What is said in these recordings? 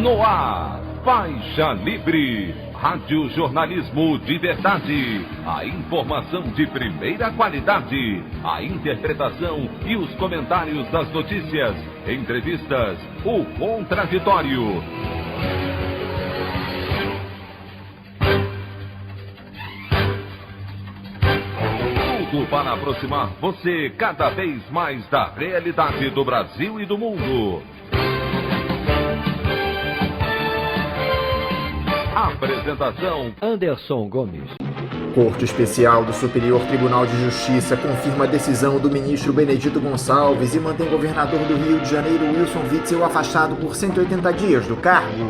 No ar, Faixa Livre, rádio jornalismo de verdade, a informação de primeira qualidade, a interpretação e os comentários das notícias, entrevistas, o contraditório. Tudo para aproximar você cada vez mais da realidade do Brasil e do mundo. Apresentação: Anderson Gomes. Corte Especial do Superior Tribunal de Justiça confirma a decisão do ministro Benedito Gonçalves e mantém o governador do Rio de Janeiro, Wilson Witzel, afastado por 180 dias do cargo.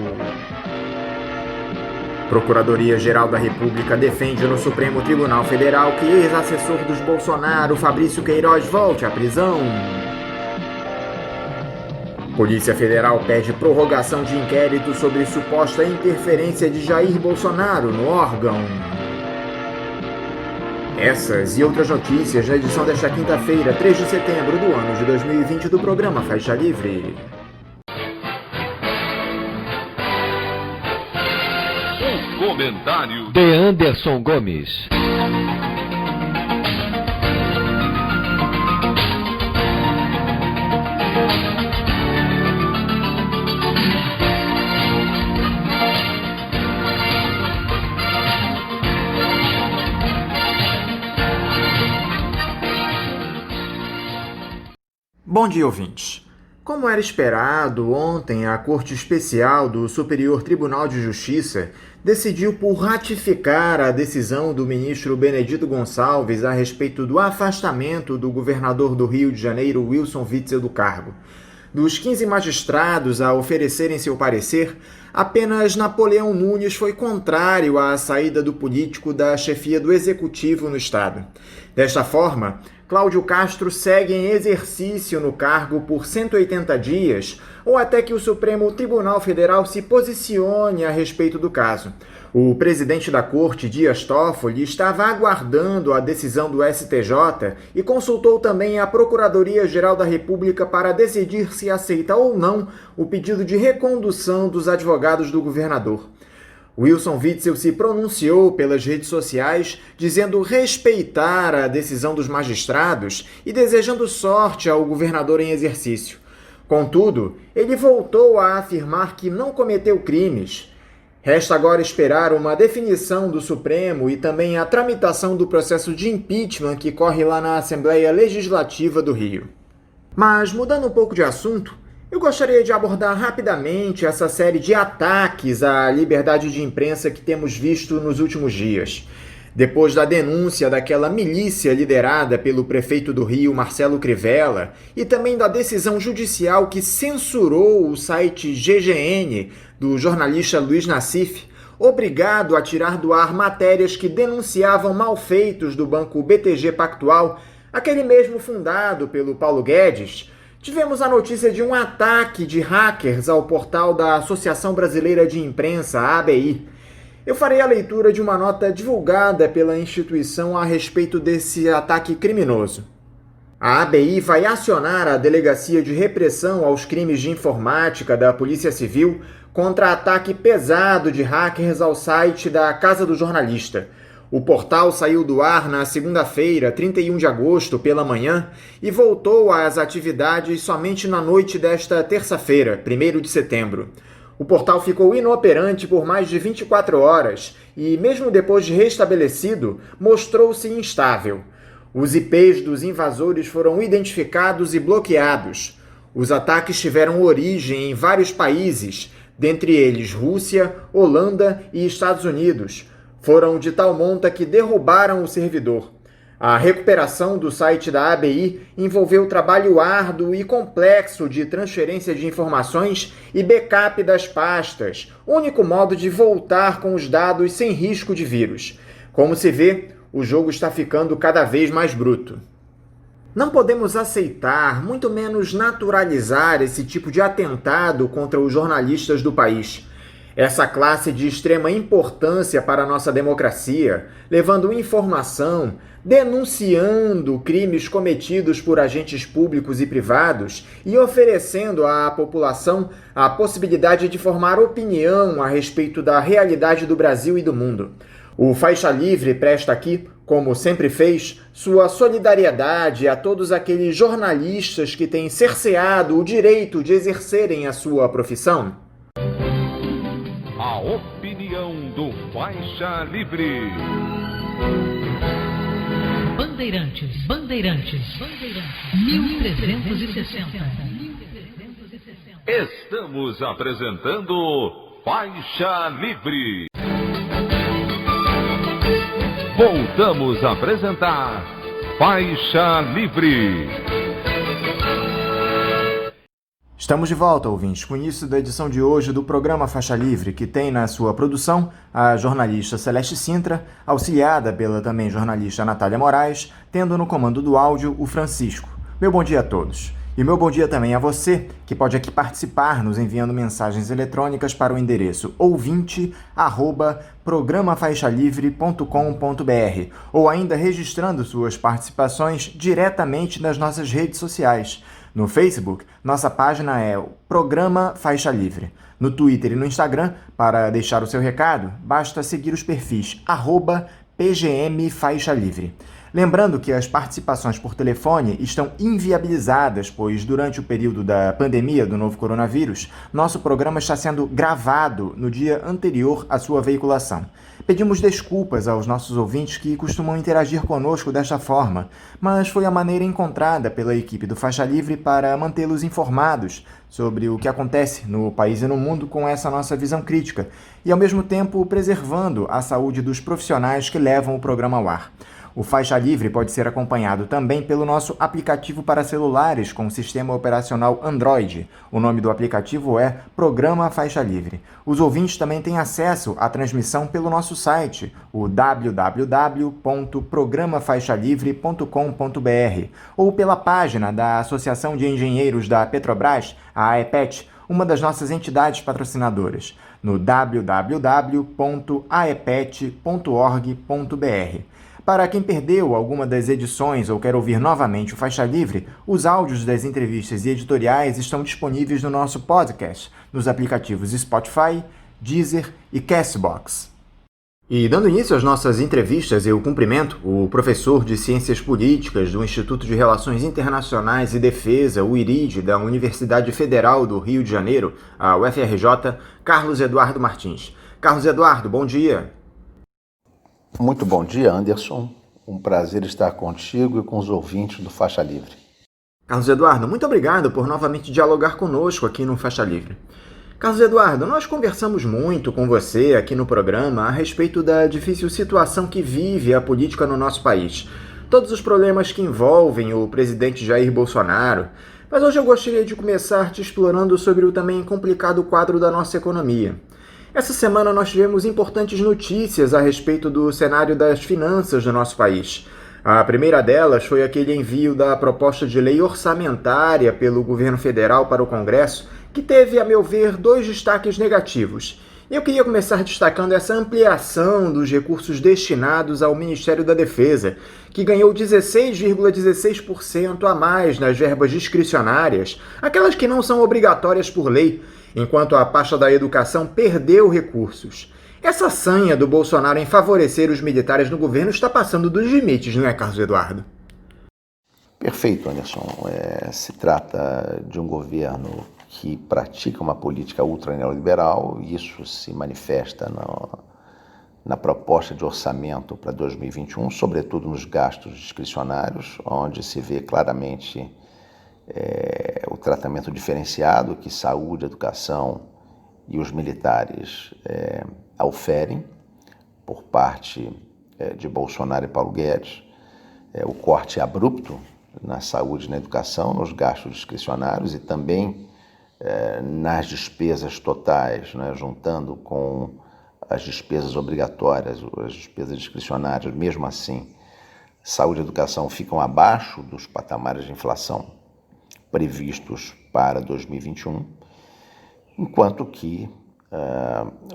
Procuradoria-Geral da República defende no Supremo Tribunal Federal que ex-assessor dos Bolsonaro, Fabrício Queiroz, volte à prisão. Polícia Federal pede prorrogação de inquérito sobre suposta interferência de Jair Bolsonaro no órgão. Essas e outras notícias na edição desta quinta-feira, 3 de setembro do ano de 2020 do programa Faixa Livre. O comentário de Anderson Gomes. Bom dia, ouvintes. Como era esperado, ontem a Corte Especial do Superior Tribunal de Justiça decidiu por ratificar a decisão do ministro Benedito Gonçalves a respeito do afastamento do governador do Rio de Janeiro, Wilson Witzel, do cargo. Dos 15 magistrados a oferecerem seu parecer, apenas Napoleão Nunes foi contrário à saída do político da chefia do Executivo no Estado. Desta forma, Cláudio Castro segue em exercício no cargo por 180 dias, ou até que o Supremo Tribunal Federal se posicione a respeito do caso. O presidente da Corte, Dias Toffoli, estava aguardando a decisão do STJ e consultou também a Procuradoria-Geral da República para decidir se aceita ou não o pedido de recondução dos advogados do governador. Wilson Witzel se pronunciou pelas redes sociais, dizendo respeitar a decisão dos magistrados e desejando sorte ao governador em exercício. Contudo, ele voltou a afirmar que não cometeu crimes. Resta agora esperar uma definição do Supremo e também a tramitação do processo de impeachment que corre lá na Assembleia Legislativa do Rio. Mas, mudando um pouco de assunto, eu gostaria de abordar rapidamente essa série de ataques à liberdade de imprensa que temos visto nos últimos dias. Depois da denúncia daquela milícia liderada pelo prefeito do Rio, Marcelo Crivella, e também da decisão judicial que censurou o site GGN do jornalista Luiz Nassif, obrigado a tirar do ar matérias que denunciavam malfeitos do banco BTG Pactual, aquele mesmo fundado pelo Paulo Guedes, tivemos a notícia de um ataque de hackers ao portal da Associação Brasileira de Imprensa, a ABI. Eu farei a leitura de uma nota divulgada pela instituição a respeito desse ataque criminoso. A ABI vai acionar a Delegacia de Repressão aos Crimes de Informática da Polícia Civil contra ataque pesado de hackers ao site da Casa do Jornalista. O portal saiu do ar na segunda-feira, 31 de agosto, pela manhã, e voltou às atividades somente na noite desta terça-feira, 1º de setembro. O portal ficou inoperante por mais de 24 horas e, mesmo depois de restabelecido, mostrou-se instável. Os IPs dos invasores foram identificados e bloqueados. Os ataques tiveram origem em vários países, dentre eles Rússia, Holanda e Estados Unidos. Foram de tal monta que derrubaram o servidor. A recuperação do site da ABI envolveu trabalho árduo e complexo de transferência de informações e backup das pastas, único modo de voltar com os dados sem risco de vírus. Como se vê, o jogo está ficando cada vez mais bruto. Não podemos aceitar, muito menos naturalizar esse tipo de atentado contra os jornalistas do país. Essa classe de extrema importância para a nossa democracia, levando informação, denunciando crimes cometidos por agentes públicos e privados e oferecendo à população a possibilidade de formar opinião a respeito da realidade do Brasil e do mundo. O Faixa Livre presta aqui, como sempre fez, sua solidariedade a todos aqueles jornalistas que têm cerceado o direito de exercerem a sua profissão. A opinião do Faixa Livre. Bandeirantes, 1360. Estamos apresentando Faixa Livre. Voltamos a apresentar Faixa Livre. Estamos de volta, ouvintes, com o início da edição de hoje do programa Faixa Livre, que tem na sua produção a jornalista Celeste Sintra, auxiliada pela também jornalista Natália Moraes, tendo no comando do áudio o Francisco. Meu bom dia a todos. E meu bom dia também a você, que pode aqui participar nos enviando mensagens eletrônicas para o endereço ouvinte@programafaixalivre.com.br ou ainda registrando suas participações diretamente nas nossas redes sociais. No Facebook, nossa página é o Programa Faixa Livre. No Twitter e no Instagram, para deixar o seu recado, basta seguir os perfis @PGMFaixaLivre. Lembrando que as participações por telefone estão inviabilizadas, pois durante o período da pandemia do novo coronavírus, nosso programa está sendo gravado no dia anterior à sua veiculação. Pedimos desculpas aos nossos ouvintes que costumam interagir conosco desta forma, mas foi a maneira encontrada pela equipe do Faixa Livre para mantê-los informados sobre o que acontece no país e no mundo com essa nossa visão crítica, e ao mesmo tempo preservando a saúde dos profissionais que levam o programa ao ar. O Faixa Livre pode ser acompanhado também pelo nosso aplicativo para celulares com sistema operacional Android. O nome do aplicativo é Programa Faixa Livre. Os ouvintes também têm acesso à transmissão pelo nosso site, o www.programafaixalivre.com.br, ou pela página da Associação de Engenheiros da Petrobras, a AEPET, uma das nossas entidades patrocinadoras, no www.aepet.org.br. Para quem perdeu alguma das edições ou quer ouvir novamente o Faixa Livre, os áudios das entrevistas e editoriais estão disponíveis no nosso podcast, nos aplicativos Spotify, Deezer e Castbox. E dando início às nossas entrevistas, eu cumprimento o professor de Ciências Políticas do Instituto de Relações Internacionais e Defesa, o IRID, da Universidade Federal do Rio de Janeiro, a UFRJ, Carlos Eduardo Martins. Carlos Eduardo, bom dia. Muito bom dia, Anderson. Um prazer estar contigo e com os ouvintes do Faixa Livre. Carlos Eduardo, muito obrigado por novamente dialogar conosco aqui no Faixa Livre. Carlos Eduardo, nós conversamos muito com você aqui no programa a respeito da difícil situação que vive a política no nosso país. Todos os problemas que envolvem o presidente Jair Bolsonaro. Mas hoje eu gostaria de começar te explorando sobre o também complicado quadro da nossa economia. Essa semana nós tivemos importantes notícias a respeito do cenário das finanças do nosso país. A primeira delas foi aquele envio da proposta de lei orçamentária pelo governo federal para o Congresso, que teve, a meu ver, dois destaques negativos. Eu queria começar destacando essa ampliação dos recursos destinados ao Ministério da Defesa, que ganhou 16,16% a mais nas verbas discricionárias, aquelas que não são obrigatórias por lei, enquanto a pasta da educação perdeu recursos. Essa sanha do Bolsonaro em favorecer os militares no governo está passando dos limites, não é, Carlos Eduardo? Perfeito, Anderson. Se trata de um governo que pratica uma política ultra-neoliberal, e isso se manifesta na proposta de orçamento para 2021, sobretudo nos gastos discricionários, onde se vê claramente o tratamento diferenciado que saúde, educação e os militares auferem por parte de Bolsonaro e Paulo Guedes, o corte abrupto na saúde e na educação, nos gastos discricionários e também nas despesas totais, né, juntando com as despesas obrigatórias, as despesas discricionárias, mesmo assim, saúde e educação ficam abaixo dos patamares de inflação previstos para 2021, enquanto que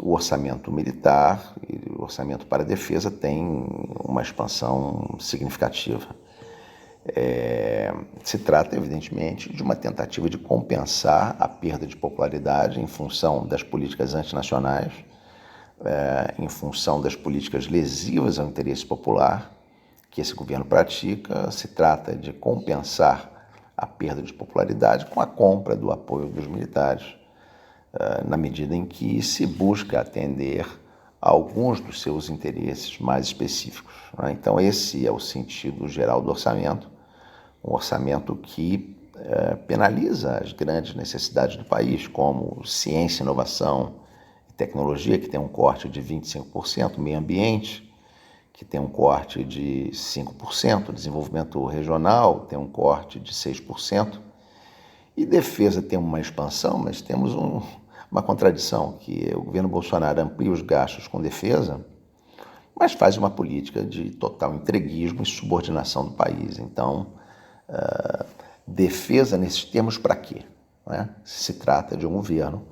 o orçamento militar e o orçamento para a defesa tem uma expansão significativa. Se trata, evidentemente, de uma tentativa de compensar a perda de popularidade em função das políticas antinacionais, em função das políticas lesivas ao interesse popular que esse governo pratica. Se trata de compensar a perda de popularidade com a compra do apoio dos militares, na medida em que se busca atender a alguns dos seus interesses mais específicos. Então, esse é o sentido geral do orçamento, um orçamento que penaliza as grandes necessidades do país, como ciência, inovação e tecnologia, que tem um corte de 25%, meio ambiente, que tem um corte de 5%, desenvolvimento regional tem um corte de 6%, e defesa tem uma expansão, mas temos uma contradição, que o governo Bolsonaro amplia os gastos com defesa, mas faz uma política de total entreguismo e subordinação do país. Então, defesa nesses termos para quê? Se trata de um governo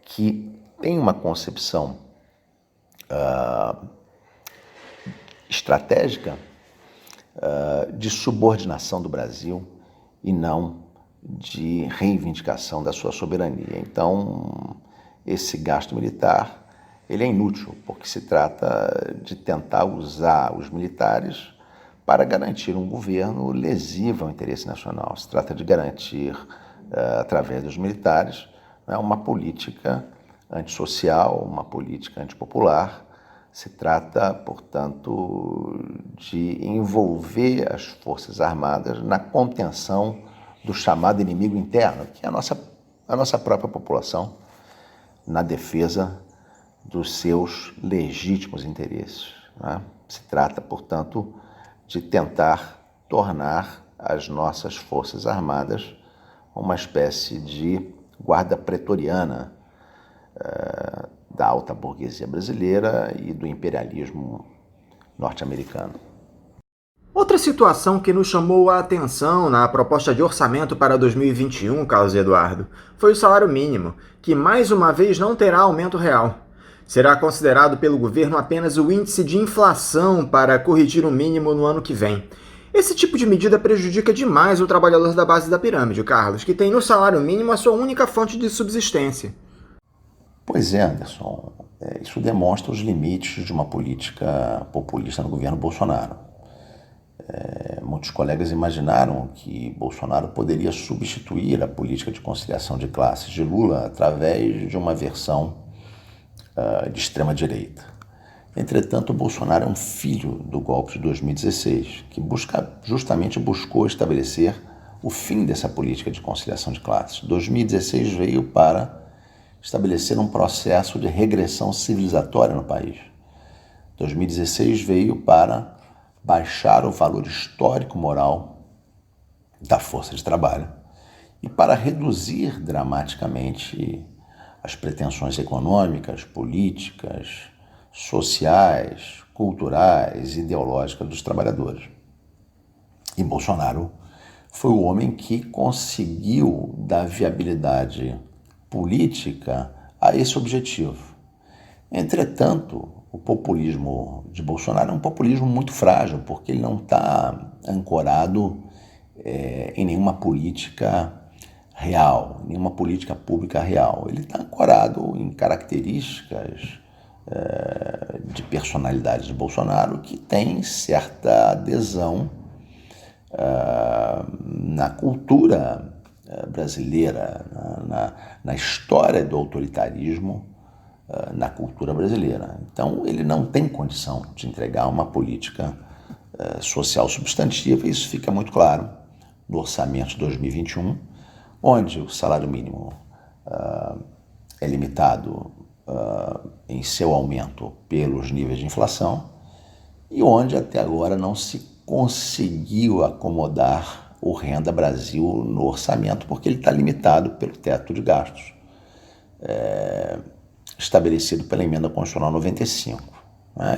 que tem uma concepção estratégica de subordinação do Brasil e não de reivindicação da sua soberania. Então, esse gasto militar ele é inútil, porque se trata de tentar usar os militares para garantir um governo lesivo ao interesse nacional. Se trata de garantir, através dos militares, uma política antissocial, uma política antipopular. Se trata, portanto, de envolver as Forças Armadas na contenção do chamado inimigo interno, que é a nossa própria população, na defesa dos seus legítimos interesses. Se trata, portanto, de tentar tornar as nossas Forças Armadas uma espécie de guarda pretoriana da alta burguesia brasileira e do imperialismo norte-americano. Outra situação que nos chamou a atenção na proposta de orçamento para 2021, Carlos Eduardo, foi o salário mínimo, que mais uma vez não terá aumento real. Será considerado pelo governo apenas o índice de inflação para corrigir o mínimo no ano que vem. Esse tipo de medida prejudica demais o trabalhador da base da pirâmide, Carlos, que tem no salário mínimo a sua única fonte de subsistência. Pois é, Anderson. Isso demonstra os limites de uma política populista no governo Bolsonaro. Muitos colegas imaginaram que Bolsonaro poderia substituir a política de conciliação de classes de Lula através de uma versão de extrema-direita. Entretanto, Bolsonaro é um filho do golpe de 2016, que justamente buscou estabelecer o fim dessa política de conciliação de classes. 2016 veio para estabelecer um processo de regressão civilizatória no país. 2016 veio para baixar o valor histórico moral da força de trabalho e para reduzir dramaticamente as pretensões econômicas, políticas, sociais, culturais, ideológicas dos trabalhadores. E Bolsonaro foi o homem que conseguiu dar viabilidade política a esse objetivo. Entretanto, o populismo de Bolsonaro é um populismo muito frágil, porque ele não está ancorado em nenhuma política real, nenhuma política pública real. Ele está ancorado em características de personalidades de Bolsonaro que tem certa adesão na cultura brasileira, na história do autoritarismo, na cultura brasileira. Então, ele não tem condição de entregar uma política social substantiva, e isso fica muito claro no orçamento de 2021, onde o salário mínimo é limitado em seu aumento pelos níveis de inflação e onde até agora não se conseguiu acomodar o Renda Brasil no orçamento, porque ele está limitado pelo teto de gastos estabelecido pela Emenda Constitucional 95.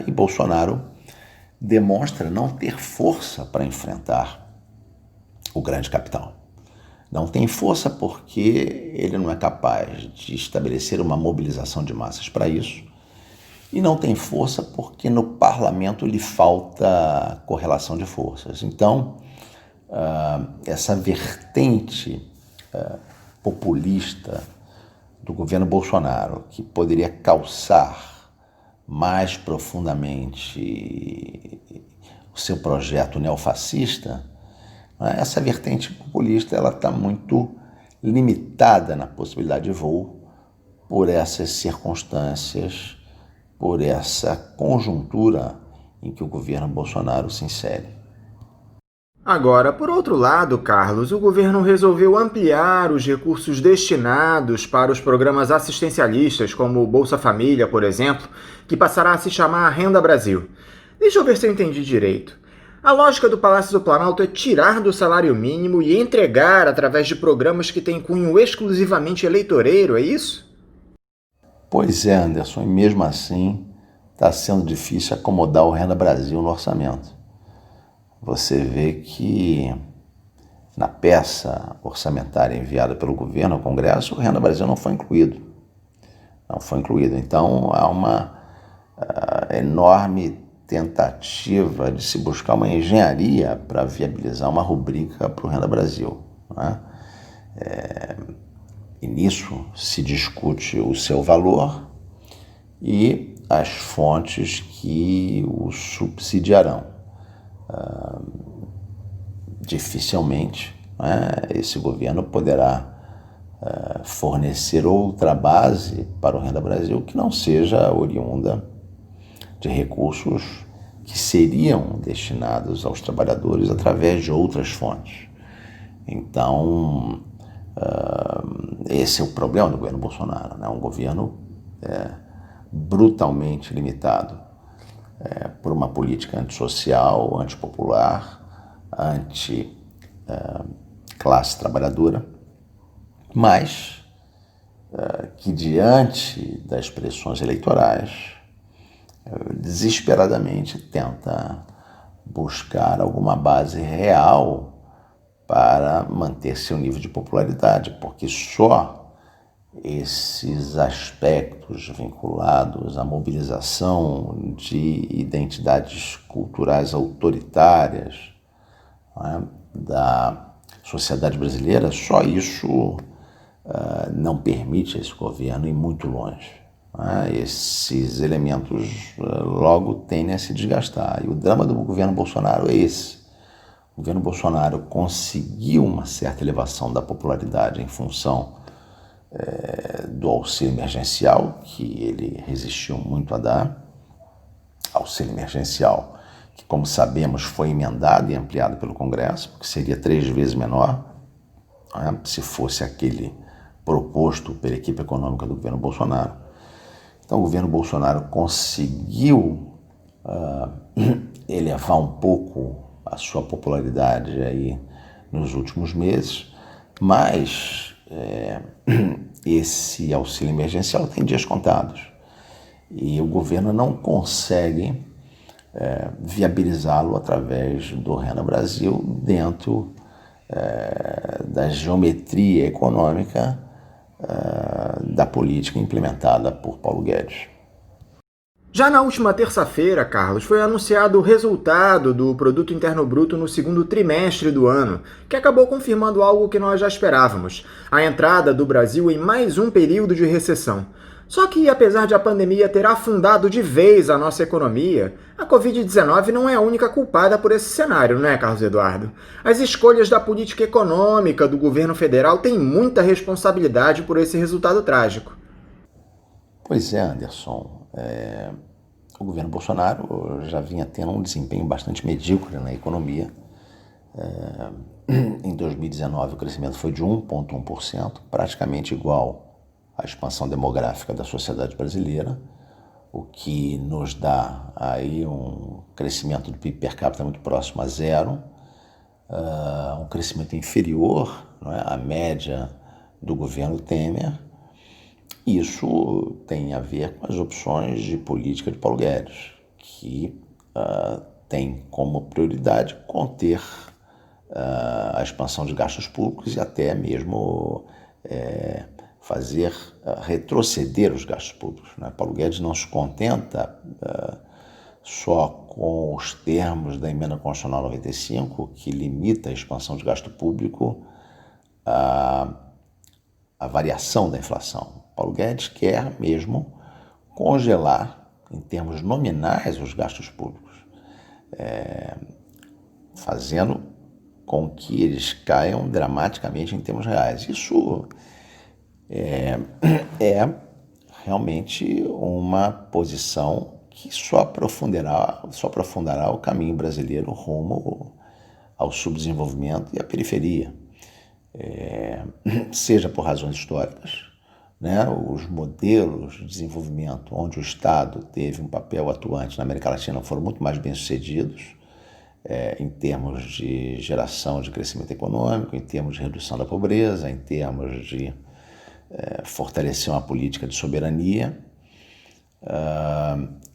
E Bolsonaro demonstra não ter força para enfrentar o grande capital. Não tem força porque ele não é capaz de estabelecer uma mobilização de massas para isso. E não tem força porque no parlamento lhe falta correlação de forças. Então, essa vertente populista do governo Bolsonaro, que poderia calçar mais profundamente o seu projeto neofascista, essa vertente populista ela está muito limitada na possibilidade de voo por essas circunstâncias, por essa conjuntura em que o governo Bolsonaro se insere. Agora, por outro lado, Carlos, o governo resolveu ampliar os recursos destinados para os programas assistencialistas, como o Bolsa Família, por exemplo, que passará a se chamar Renda Brasil. Deixa eu ver se eu entendi direito. A lógica do Palácio do Planalto é tirar do salário mínimo e entregar através de programas que têm cunho exclusivamente eleitoreiro, é isso? Pois é, Anderson, e mesmo assim está sendo difícil acomodar o Renda Brasil no orçamento. Você vê que na peça orçamentária enviada pelo governo ao Congresso, o Renda Brasil não foi incluído. Não foi incluído. Então há uma enorme tentativa de se buscar uma engenharia para viabilizar uma rubrica para o Renda Brasil, né? E nisso se discute o seu valor e as fontes que o subsidiarão. Dificilmente, né, esse governo poderá fornecer outra base para o Renda Brasil que não seja oriunda de recursos que seriam destinados aos trabalhadores através de outras fontes. Então, esse é o problema do governo Bolsonaro, né? Um governo brutalmente limitado por uma política antissocial, antipopular, anti-classe trabalhadora, mas que diante das pressões eleitorais desesperadamente tenta buscar alguma base real para manter seu nível de popularidade, porque só esses aspectos vinculados à mobilização de identidades culturais autoritárias, né, da sociedade brasileira, só isso não permite a esse governo ir muito longe. Esses elementos logo tendem a se desgastar. E o drama do governo Bolsonaro é esse. O governo Bolsonaro conseguiu uma certa elevação da popularidade em função do auxílio emergencial, que ele resistiu muito a dar. Auxílio emergencial que, como sabemos, foi emendado e ampliado pelo Congresso, porque seria 3 vezes menor, né, se fosse aquele proposto pela equipe econômica do governo Bolsonaro. Então, o governo Bolsonaro conseguiu elevar um pouco a sua popularidade aí nos últimos meses, mas esse auxílio emergencial tem dias contados e o governo não consegue viabilizá-lo através do Renda Brasil dentro da geometria econômica da política implementada por Paulo Guedes. Já na última terça-feira, Carlos, foi anunciado o resultado do Produto Interno Bruto no segundo trimestre do ano, que acabou confirmando algo que nós já esperávamos, a entrada do Brasil em mais um período de recessão. Só que, apesar de a pandemia ter afundado de vez a nossa economia, a Covid-19 não é a única culpada por esse cenário, não é, Carlos Eduardo? As escolhas da política econômica do governo federal têm muita responsabilidade por esse resultado trágico. Pois é, Anderson. O governo Bolsonaro já vinha tendo um desempenho bastante medíocre na economia. Em 2019, o crescimento foi de 1,1%, praticamente igual à expansão demográfica da sociedade brasileira, o que nos dá aí um crescimento do PIB per capita muito próximo a zero, um crescimento inferior, não é, à média do governo Temer. Isso tem a ver com as opções de política de Paulo Guedes, que tem como prioridade conter a expansão de gastos públicos e até mesmo fazer retroceder os gastos públicos, né? Paulo Guedes não se contenta só com os termos da Emenda Constitucional 95, que limita a expansão de gasto público à variação da inflação. Paulo Guedes quer mesmo congelar, em termos nominais, os gastos públicos, fazendo com que eles caiam dramaticamente em termos reais. Isso é realmente uma posição que só aprofundará o caminho brasileiro rumo ao subdesenvolvimento e à periferia. Seja por razões históricas, né? Os modelos de desenvolvimento onde o Estado teve um papel atuante na América Latina foram muito mais bem-sucedidos, em termos de geração de crescimento econômico, em termos de redução da pobreza, em termos de fortalecer uma política de soberania.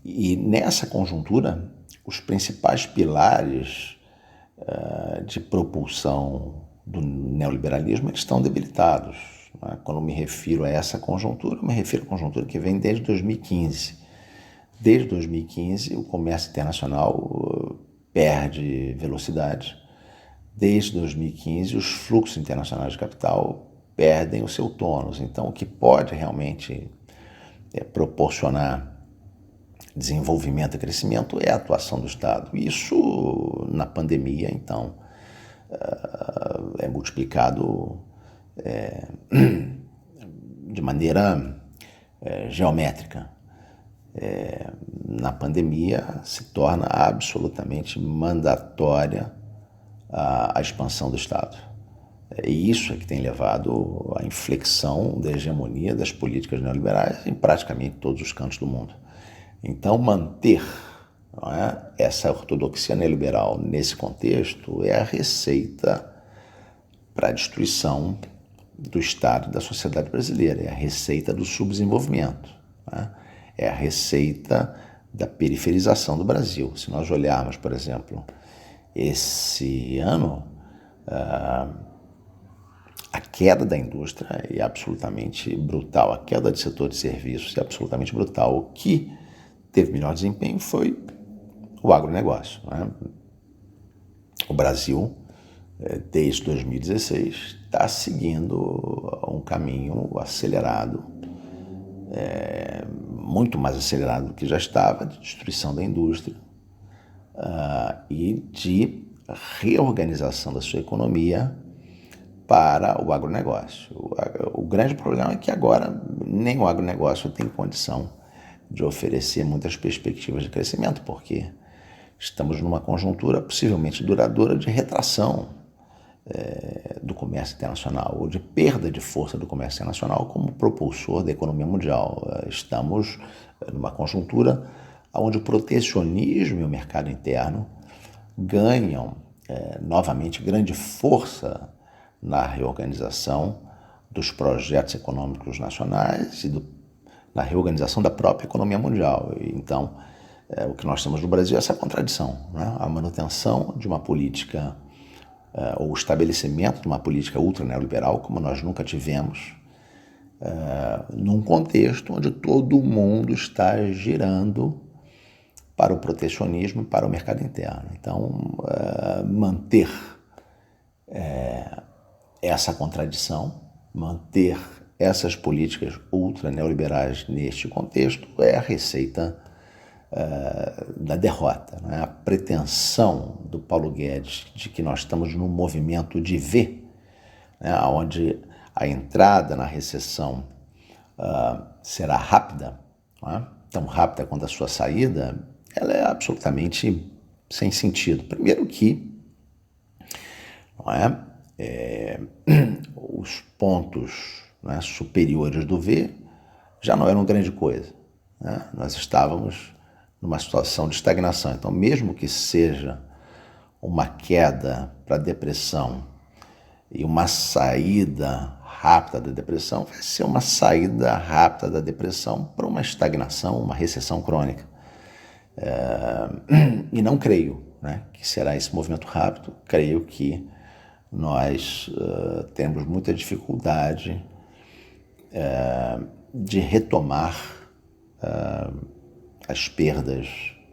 E nessa conjuntura, os principais pilares de propulsão do neoliberalismo eles estão debilitados, né? Quando me refiro a essa conjuntura, eu me refiro à conjuntura que vem desde 2015. Desde 2015, o comércio internacional perde velocidade. Desde 2015, os fluxos internacionais de capital perdem o seu tônus. Então, o que pode realmente proporcionar desenvolvimento e crescimento é a atuação do Estado. Isso, na pandemia, então, é multiplicado de maneira geométrica. Na pandemia se torna absolutamente mandatória a expansão do Estado. E isso é que tem levado à inflexão da hegemonia das políticas neoliberais em praticamente todos os cantos do mundo. Então, manter, não é, essa ortodoxia neoliberal nesse contexto é a receita para a destruição do Estado e da sociedade brasileira, é a receita do subdesenvolvimento, né? É a receita da periferização do Brasil. Se nós olharmos, por exemplo, esse ano, a queda da indústria é absolutamente brutal, a queda do setor de serviços é absolutamente brutal. O que teve melhor desempenho foi o agronegócio, né? O Brasil, desde 2016, está seguindo um caminho acelerado, muito mais acelerado do que já estava, de destruição da indústria e de reorganização da sua economia para o agronegócio. O grande problema é que agora nem o agronegócio tem condição de oferecer muitas perspectivas de crescimento, porque estamos numa conjuntura possivelmente duradoura de retração do comércio internacional, ou de perda de força do comércio internacional como propulsor da economia mundial. Estamos numa conjuntura onde o protecionismo e o mercado interno ganham novamente grande força na reorganização dos projetos econômicos nacionais e na reorganização da própria economia mundial. Então, o que nós temos no Brasil é essa contradição, né? A manutenção de uma política ou o estabelecimento de uma política ultra neoliberal como nós nunca tivemos, num contexto onde todo mundo está girando para o protecionismo e para o mercado interno. Então, manter essa contradição, manter essas políticas ultra neoliberais neste contexto é a receita da derrota, né? A pretensão do Paulo Guedes de que nós estamos num movimento de V, né? Onde a entrada na recessão será rápida, né? Tão rápida quanto a sua saída, ela é absolutamente sem sentido. Primeiro que não os pontos, né, superiores do V já não eram grande coisa, né? Nós estávamos numa situação de estagnação. Então, mesmo que seja uma queda para a depressão e uma saída rápida da depressão, vai ser uma saída rápida da depressão para uma estagnação, uma recessão crônica. E não creio, né, que será esse movimento rápido. Creio que nós temos muita dificuldade de retomar as perdas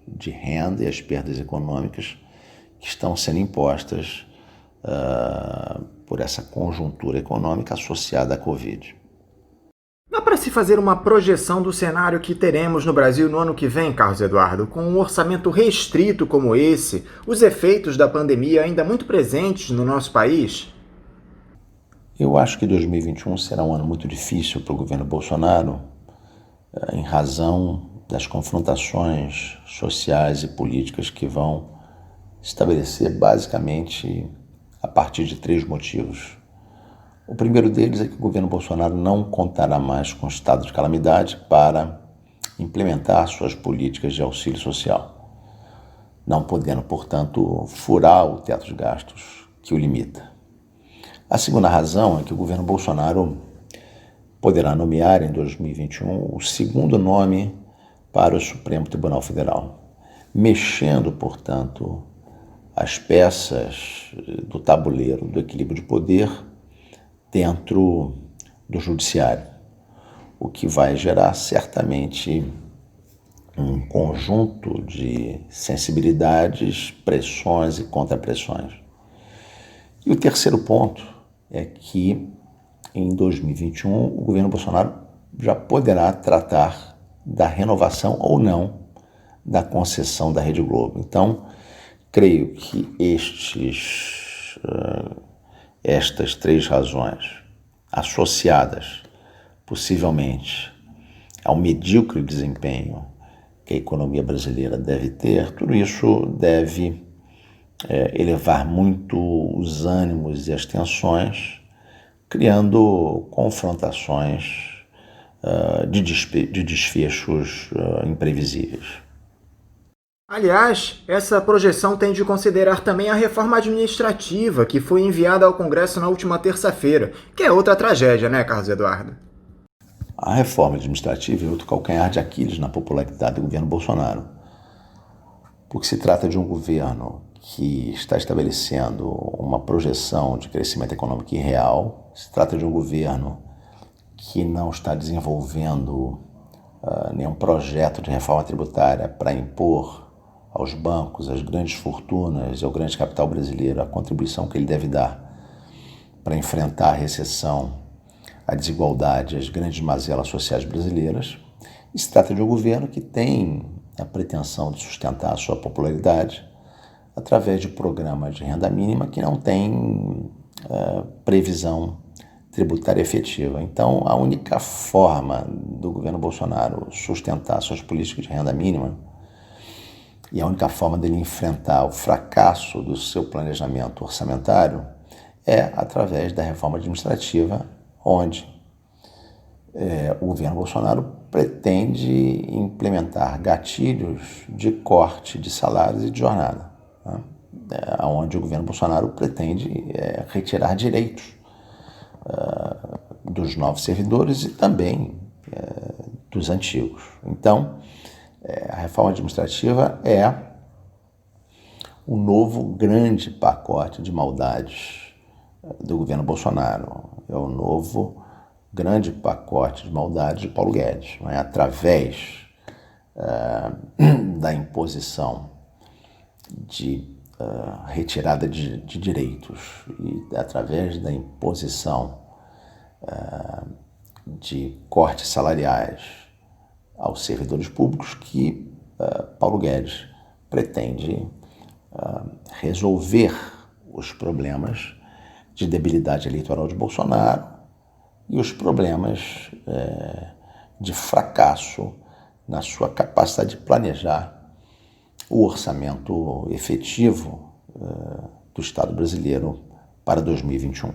de renda e as perdas econômicas que estão sendo impostas por essa conjuntura econômica associada à Covid. Dá para se fazer uma projeção do cenário que teremos no Brasil no ano que vem, Carlos Eduardo? Com um orçamento restrito como esse, os efeitos da pandemia ainda muito presentes no nosso país? Eu acho que 2021 será um ano muito difícil para o governo Bolsonaro, em razão das confrontações sociais e políticas que vão estabelecer basicamente a partir de 3 motivos. O primeiro deles é que o governo Bolsonaro não contará mais com o estado de calamidade para implementar suas políticas de auxílio social, não podendo, portanto, furar o teto de gastos que o limita. A segunda razão é que o governo Bolsonaro poderá nomear em 2021 o segundo nome para o Supremo Tribunal Federal, mexendo, portanto, as peças do tabuleiro do equilíbrio de poder dentro do judiciário, o que vai gerar certamente um conjunto de sensibilidades, pressões e contrapressões. E o terceiro ponto é que em 2021 o governo Bolsonaro já poderá tratar da renovação ou não da concessão da Rede Globo. Então, creio que estas 3 razões, associadas possivelmente ao medíocre desempenho que a economia brasileira deve ter, tudo isso deve elevar muito os ânimos e as tensões, criando confrontações de desfechos imprevisíveis. Aliás, essa projeção tem de considerar também a reforma administrativa que foi enviada ao Congresso na última terça-feira, que é outra tragédia, né, Carlos Eduardo? A reforma administrativa é outro calcanhar de Aquiles na popularidade do governo Bolsonaro, porque se trata de um governo que está estabelecendo uma projeção de crescimento econômico irreal, se trata de um governo que não está desenvolvendo nenhum projeto de reforma tributária para impor aos bancos, às grandes fortunas e ao grande capital brasileiro a contribuição que ele deve dar para enfrentar a recessão, a desigualdade, as grandes mazelas sociais brasileiras. E se trata de um governo que tem a pretensão de sustentar a sua popularidade através de programas de renda mínima que não têm previsão tributária efetiva. Então, a única forma do governo Bolsonaro sustentar suas políticas de renda mínima e a única forma dele enfrentar o fracasso do seu planejamento orçamentário é através da reforma administrativa, onde o governo Bolsonaro pretende implementar gatilhos de corte de salários e de jornada, né? Onde o governo Bolsonaro pretende retirar direitos dos novos servidores e também dos antigos. Então, a reforma administrativa é o novo grande pacote de maldades do governo Bolsonaro, é o novo grande pacote de maldades de Paulo Guedes, não é? Através da imposição de retirada de direitos e através da imposição de cortes salariais aos servidores públicos que Paulo Guedes pretende resolver os problemas de debilidade eleitoral de Bolsonaro e os problemas de fracasso na sua capacidade de planejar o orçamento efetivo do Estado brasileiro para 2021.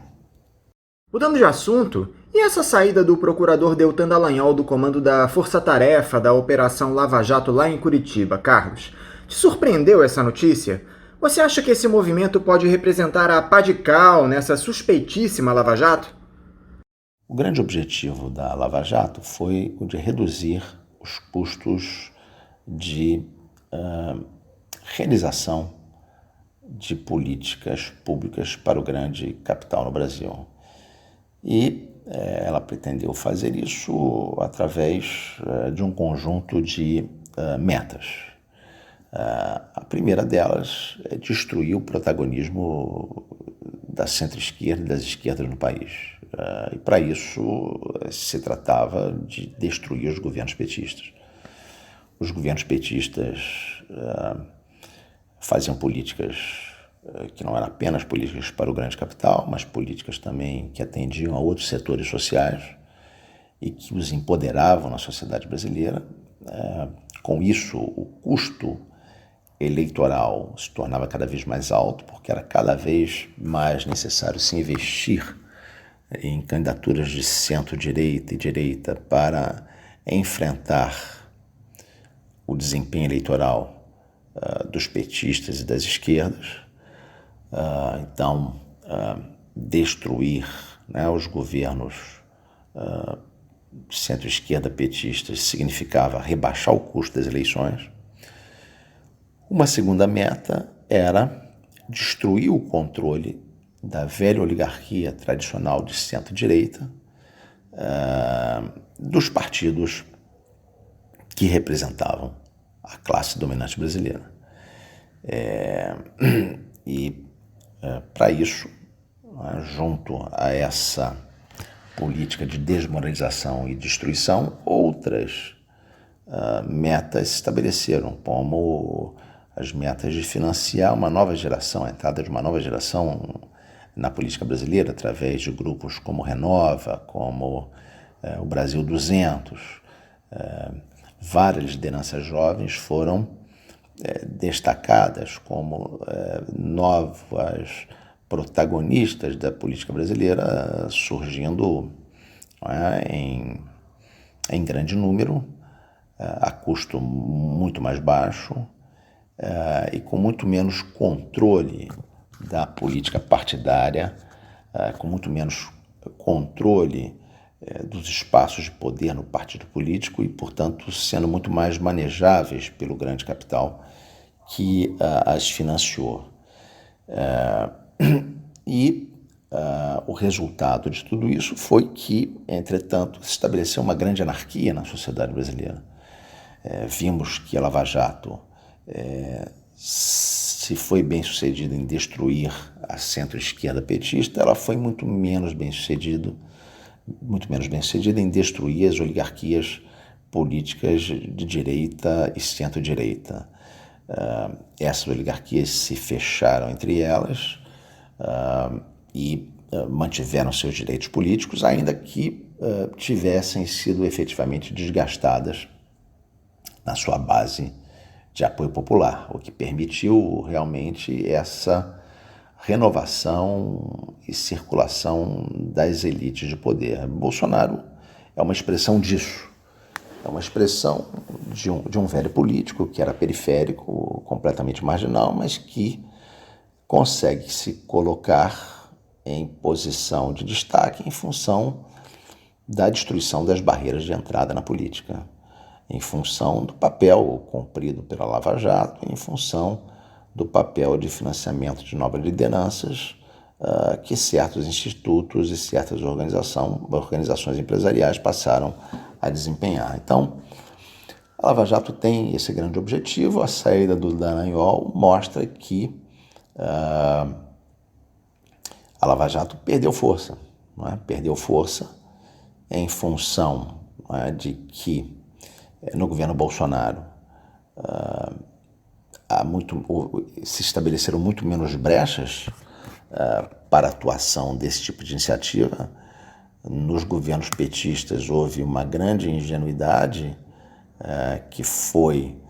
Mudando de assunto, e essa saída do procurador Deltan Dallagnol do comando da Força Tarefa da Operação Lava Jato lá em Curitiba, Carlos? Te surpreendeu essa notícia? Você acha que esse movimento pode representar a pá de cal nessa suspeitíssima Lava Jato? O grande objetivo da Lava Jato foi o de reduzir os custos de realização de políticas públicas para o grande capital no Brasil. E ela pretendeu fazer isso através de um conjunto de metas. A primeira delas é destruir o protagonismo da centro-esquerda e das esquerdas no país. E para isso se tratava de destruir os governos petistas. Os governos petistas faziam políticas que não eram apenas políticas para o grande capital, mas políticas também que atendiam a outros setores sociais e que os empoderavam na sociedade brasileira. Com isso, o custo eleitoral se tornava cada vez mais alto, porque era cada vez mais necessário se investir em candidaturas de centro-direita e direita para enfrentar o desempenho eleitoral dos petistas e das esquerdas. Então, destruir, né, os governos de centro-esquerda petistas significava rebaixar o custo das eleições. Uma segunda meta era destruir o controle da velha oligarquia tradicional de centro-direita, dos partidos que representavam a classe dominante brasileira. Para isso, junto a essa política de desmoralização e destruição, outras metas se estabeleceram, como as metas de financiar uma nova geração, a entrada de uma nova geração na política brasileira, através de grupos como Renova, como o Brasil 200. Várias lideranças jovens foram destacadas como novas protagonistas da política brasileira, surgindo em grande número, a custo muito mais baixo e com muito menos controle da política partidária, com muito menos controle dos espaços de poder no partido político e, portanto, sendo muito mais manejáveis pelo grande capital que as financiou. O resultado de tudo isso foi que, entretanto, se estabeleceu uma grande anarquia na sociedade brasileira. Vimos que a Lava Jato se foi bem sucedida em destruir a centro-esquerda petista, ela foi muito menos bem sucedida em destruir as oligarquias políticas de direita e centro-direita. Essas oligarquias se fecharam entre elas e mantiveram seus direitos políticos, ainda que tivessem sido efetivamente desgastadas na sua base de apoio popular, o que permitiu realmente essa renovação e circulação das elites de poder. Bolsonaro é uma expressão disso, é uma expressão de um velho político que era periférico, completamente marginal, mas que consegue se colocar em posição de destaque em função da destruição das barreiras de entrada na política, em função do papel cumprido pela Lava Jato, em função do papel de financiamento de novas lideranças que certos institutos e certas organizações empresariais passaram a desempenhar. Então, a Lava Jato tem esse grande objetivo. A saída do Dallagnol mostra que a Lava Jato perdeu força, não é? Perdeu força em função, não é, de que no governo Bolsonaro se estabeleceram muito menos brechas para a atuação desse tipo de iniciativa. Nos governos petistas houve uma grande ingenuidade que foi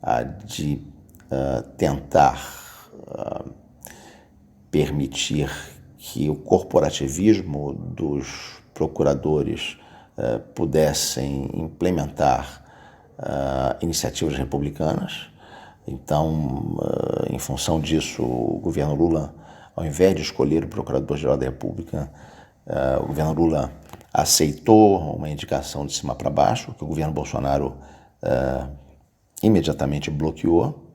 a de tentar permitir que o corporativismo dos procuradores pudessem implementar iniciativas republicanas. Então, em função disso, o governo Lula, ao invés de escolher o Procurador-Geral da República, o governo Lula aceitou uma indicação de cima para baixo, que o governo Bolsonaro imediatamente bloqueou.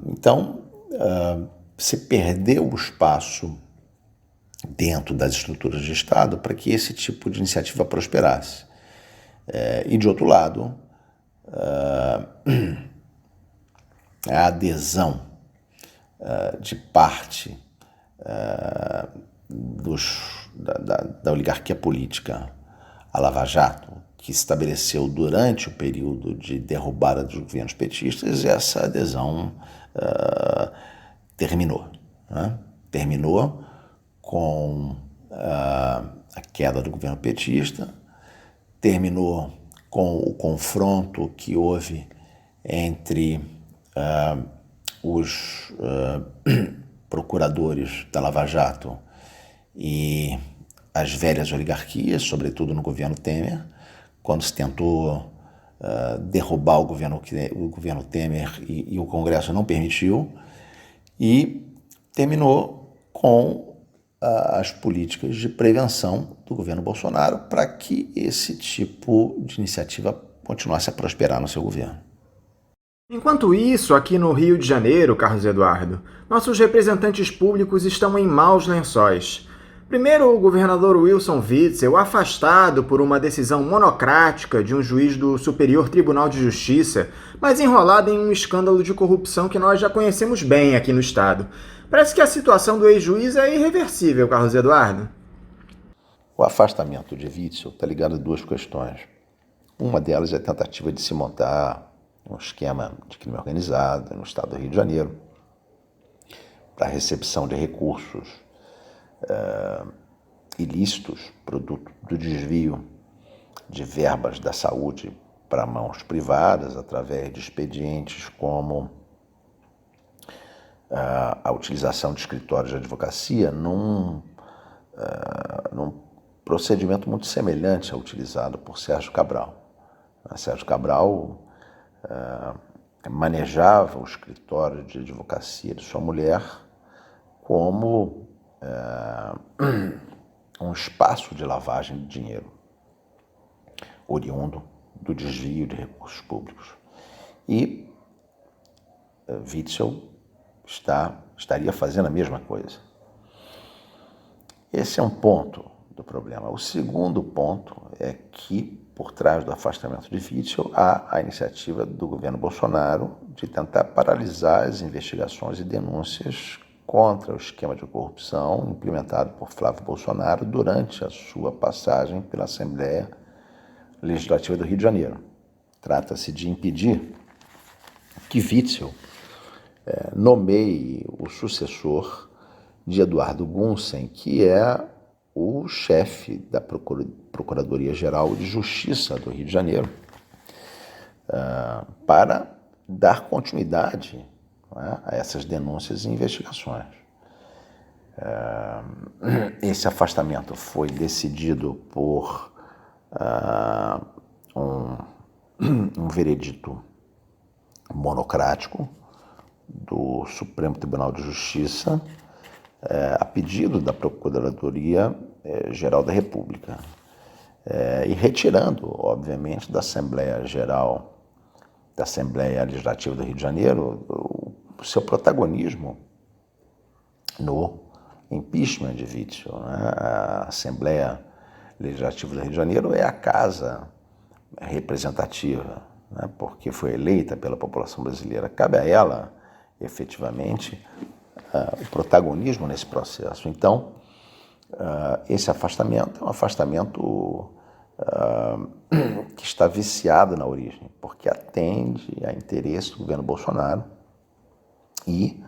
Então, se perdeu o espaço dentro das estruturas de Estado para que esse tipo de iniciativa prosperasse. E, de outro lado, a adesão de parte da oligarquia política à Lava Jato, que se estabeleceu durante o período de derrubada dos governos petistas, essa adesão terminou. Né? Terminou com a queda do governo petista, terminou com o confronto que houve entre os procuradores da Lava Jato e as velhas oligarquias, sobretudo no governo Temer, quando se tentou derrubar o governo Temer e o Congresso não permitiu, e terminou com as políticas de prevenção do governo Bolsonaro para que esse tipo de iniciativa continuasse a prosperar no seu governo. Enquanto isso, aqui no Rio de Janeiro, Carlos Eduardo, nossos representantes públicos estão em maus lençóis. Primeiro, o governador Wilson Witzel, afastado por uma decisão monocrática de um juiz do Superior Tribunal de Justiça, mas enrolado em um escândalo de corrupção que nós já conhecemos bem aqui no estado. Parece que a situação do ex-juiz é irreversível, Carlos Eduardo. O afastamento de Witzel está ligado a duas questões. Uma delas é a tentativa de se montar um esquema de crime organizado no estado do Rio de Janeiro para a recepção de recursos ilícitos, produto do desvio de verbas da saúde para mãos privadas através de expedientes como a utilização de escritórios de advocacia num procedimento muito semelhante ao utilizado por Sérgio Cabral. Sérgio Cabral manejava o escritório de advocacia de sua mulher como um espaço de lavagem de dinheiro oriundo do desvio de recursos públicos. E Witzel estaria fazendo a mesma coisa. Esse é um ponto do problema. O segundo ponto é que, por trás do afastamento de Witzel, há a iniciativa do governo Bolsonaro de tentar paralisar as investigações e denúncias contra o esquema de corrupção implementado por Flávio Bolsonaro durante a sua passagem pela Assembleia Legislativa do Rio de Janeiro. Trata-se de impedir que Witzel nomeie o sucessor de Eduardo Gunsen, que é o chefe da Procuradoria-Geral de Justiça do Rio de Janeiro, para dar continuidade a essas denúncias e investigações. Esse afastamento foi decidido por um veredito monocrático do Supremo Tribunal de Justiça, a pedido da Procuradoria-Geral da República, e retirando, obviamente, da Assembleia Legislativa do Rio de Janeiro o seu protagonismo no impeachment de Witzel. A Assembleia Legislativa do Rio de Janeiro é a casa representativa, porque foi eleita pela população brasileira. Cabe a ela, efetivamente, o protagonismo nesse processo. Então, esse afastamento é um afastamento que está viciado na origem, porque atende a interesse do governo Bolsonaro e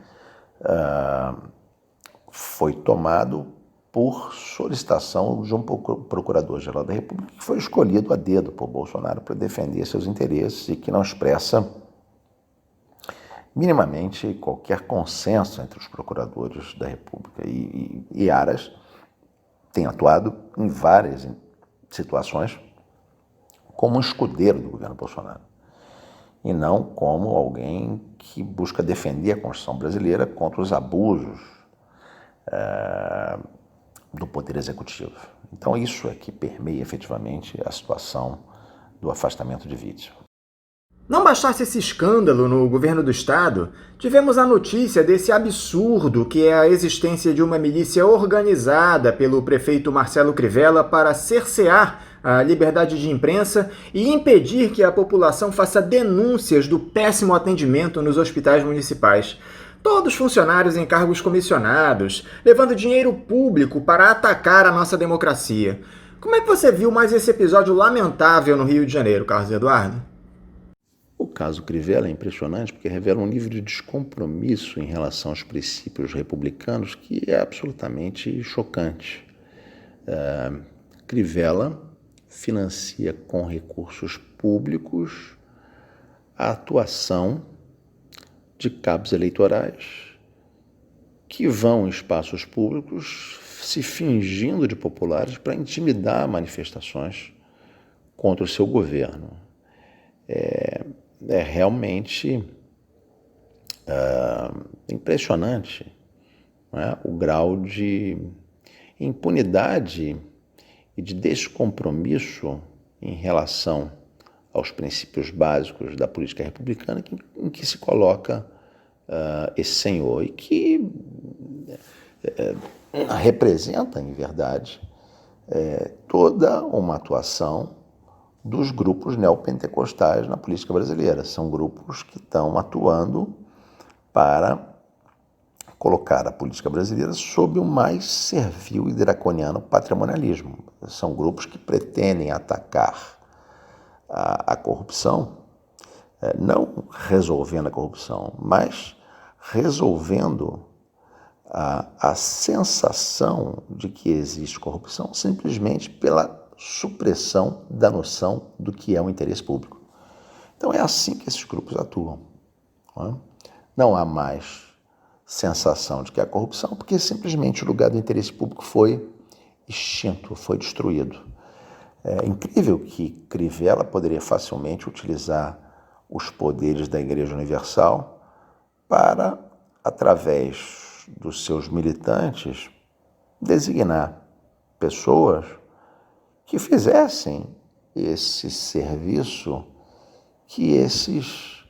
foi tomado por solicitação de um procurador-geral da República que foi escolhido a dedo por Bolsonaro para defender seus interesses e que não expressa minimamente qualquer consenso entre os procuradores da República. E Aras tem atuado em várias situações como um escudeiro do governo Bolsonaro e não como alguém que busca defender a Constituição brasileira contra os abusos do Poder Executivo. Então isso é que permeia efetivamente a situação do afastamento de Witzel. Não bastasse esse escândalo no governo do estado, tivemos a notícia desse absurdo que é a existência de uma milícia organizada pelo prefeito Marcelo Crivella para cercear a liberdade de imprensa e impedir que a população faça denúncias do péssimo atendimento nos hospitais municipais. Todos funcionários em cargos comissionados, levando dinheiro público para atacar a nossa democracia. Como é que você viu mais esse episódio lamentável no Rio de Janeiro, Carlos Eduardo? O caso Crivella é impressionante porque revela um nível de descompromisso em relação aos princípios republicanos que é absolutamente chocante. Crivella financia com recursos públicos a atuação de cabos eleitorais que vão em espaços públicos se fingindo de populares para intimidar manifestações contra o seu governo. É realmente impressionante, né, o grau de impunidade e de descompromisso em relação aos princípios básicos da política republicana em que se coloca esse senhor e que representa, em verdade, toda uma atuação dos grupos neopentecostais na política brasileira. São grupos que estão atuando para colocar a política brasileira sob o mais servil e draconiano patrimonialismo. São grupos que pretendem atacar a corrupção, não resolvendo a corrupção, mas resolvendo a sensação de que existe corrupção simplesmente pela supressão da noção do que é o interesse público. Então é assim que esses grupos atuam. Não há mais sensação de que há corrupção, porque simplesmente o lugar do interesse público foi extinto, foi destruído. É incrível que Crivella poderia facilmente utilizar os poderes da Igreja Universal para, através dos seus militantes, designar pessoas que fizessem esse serviço que esses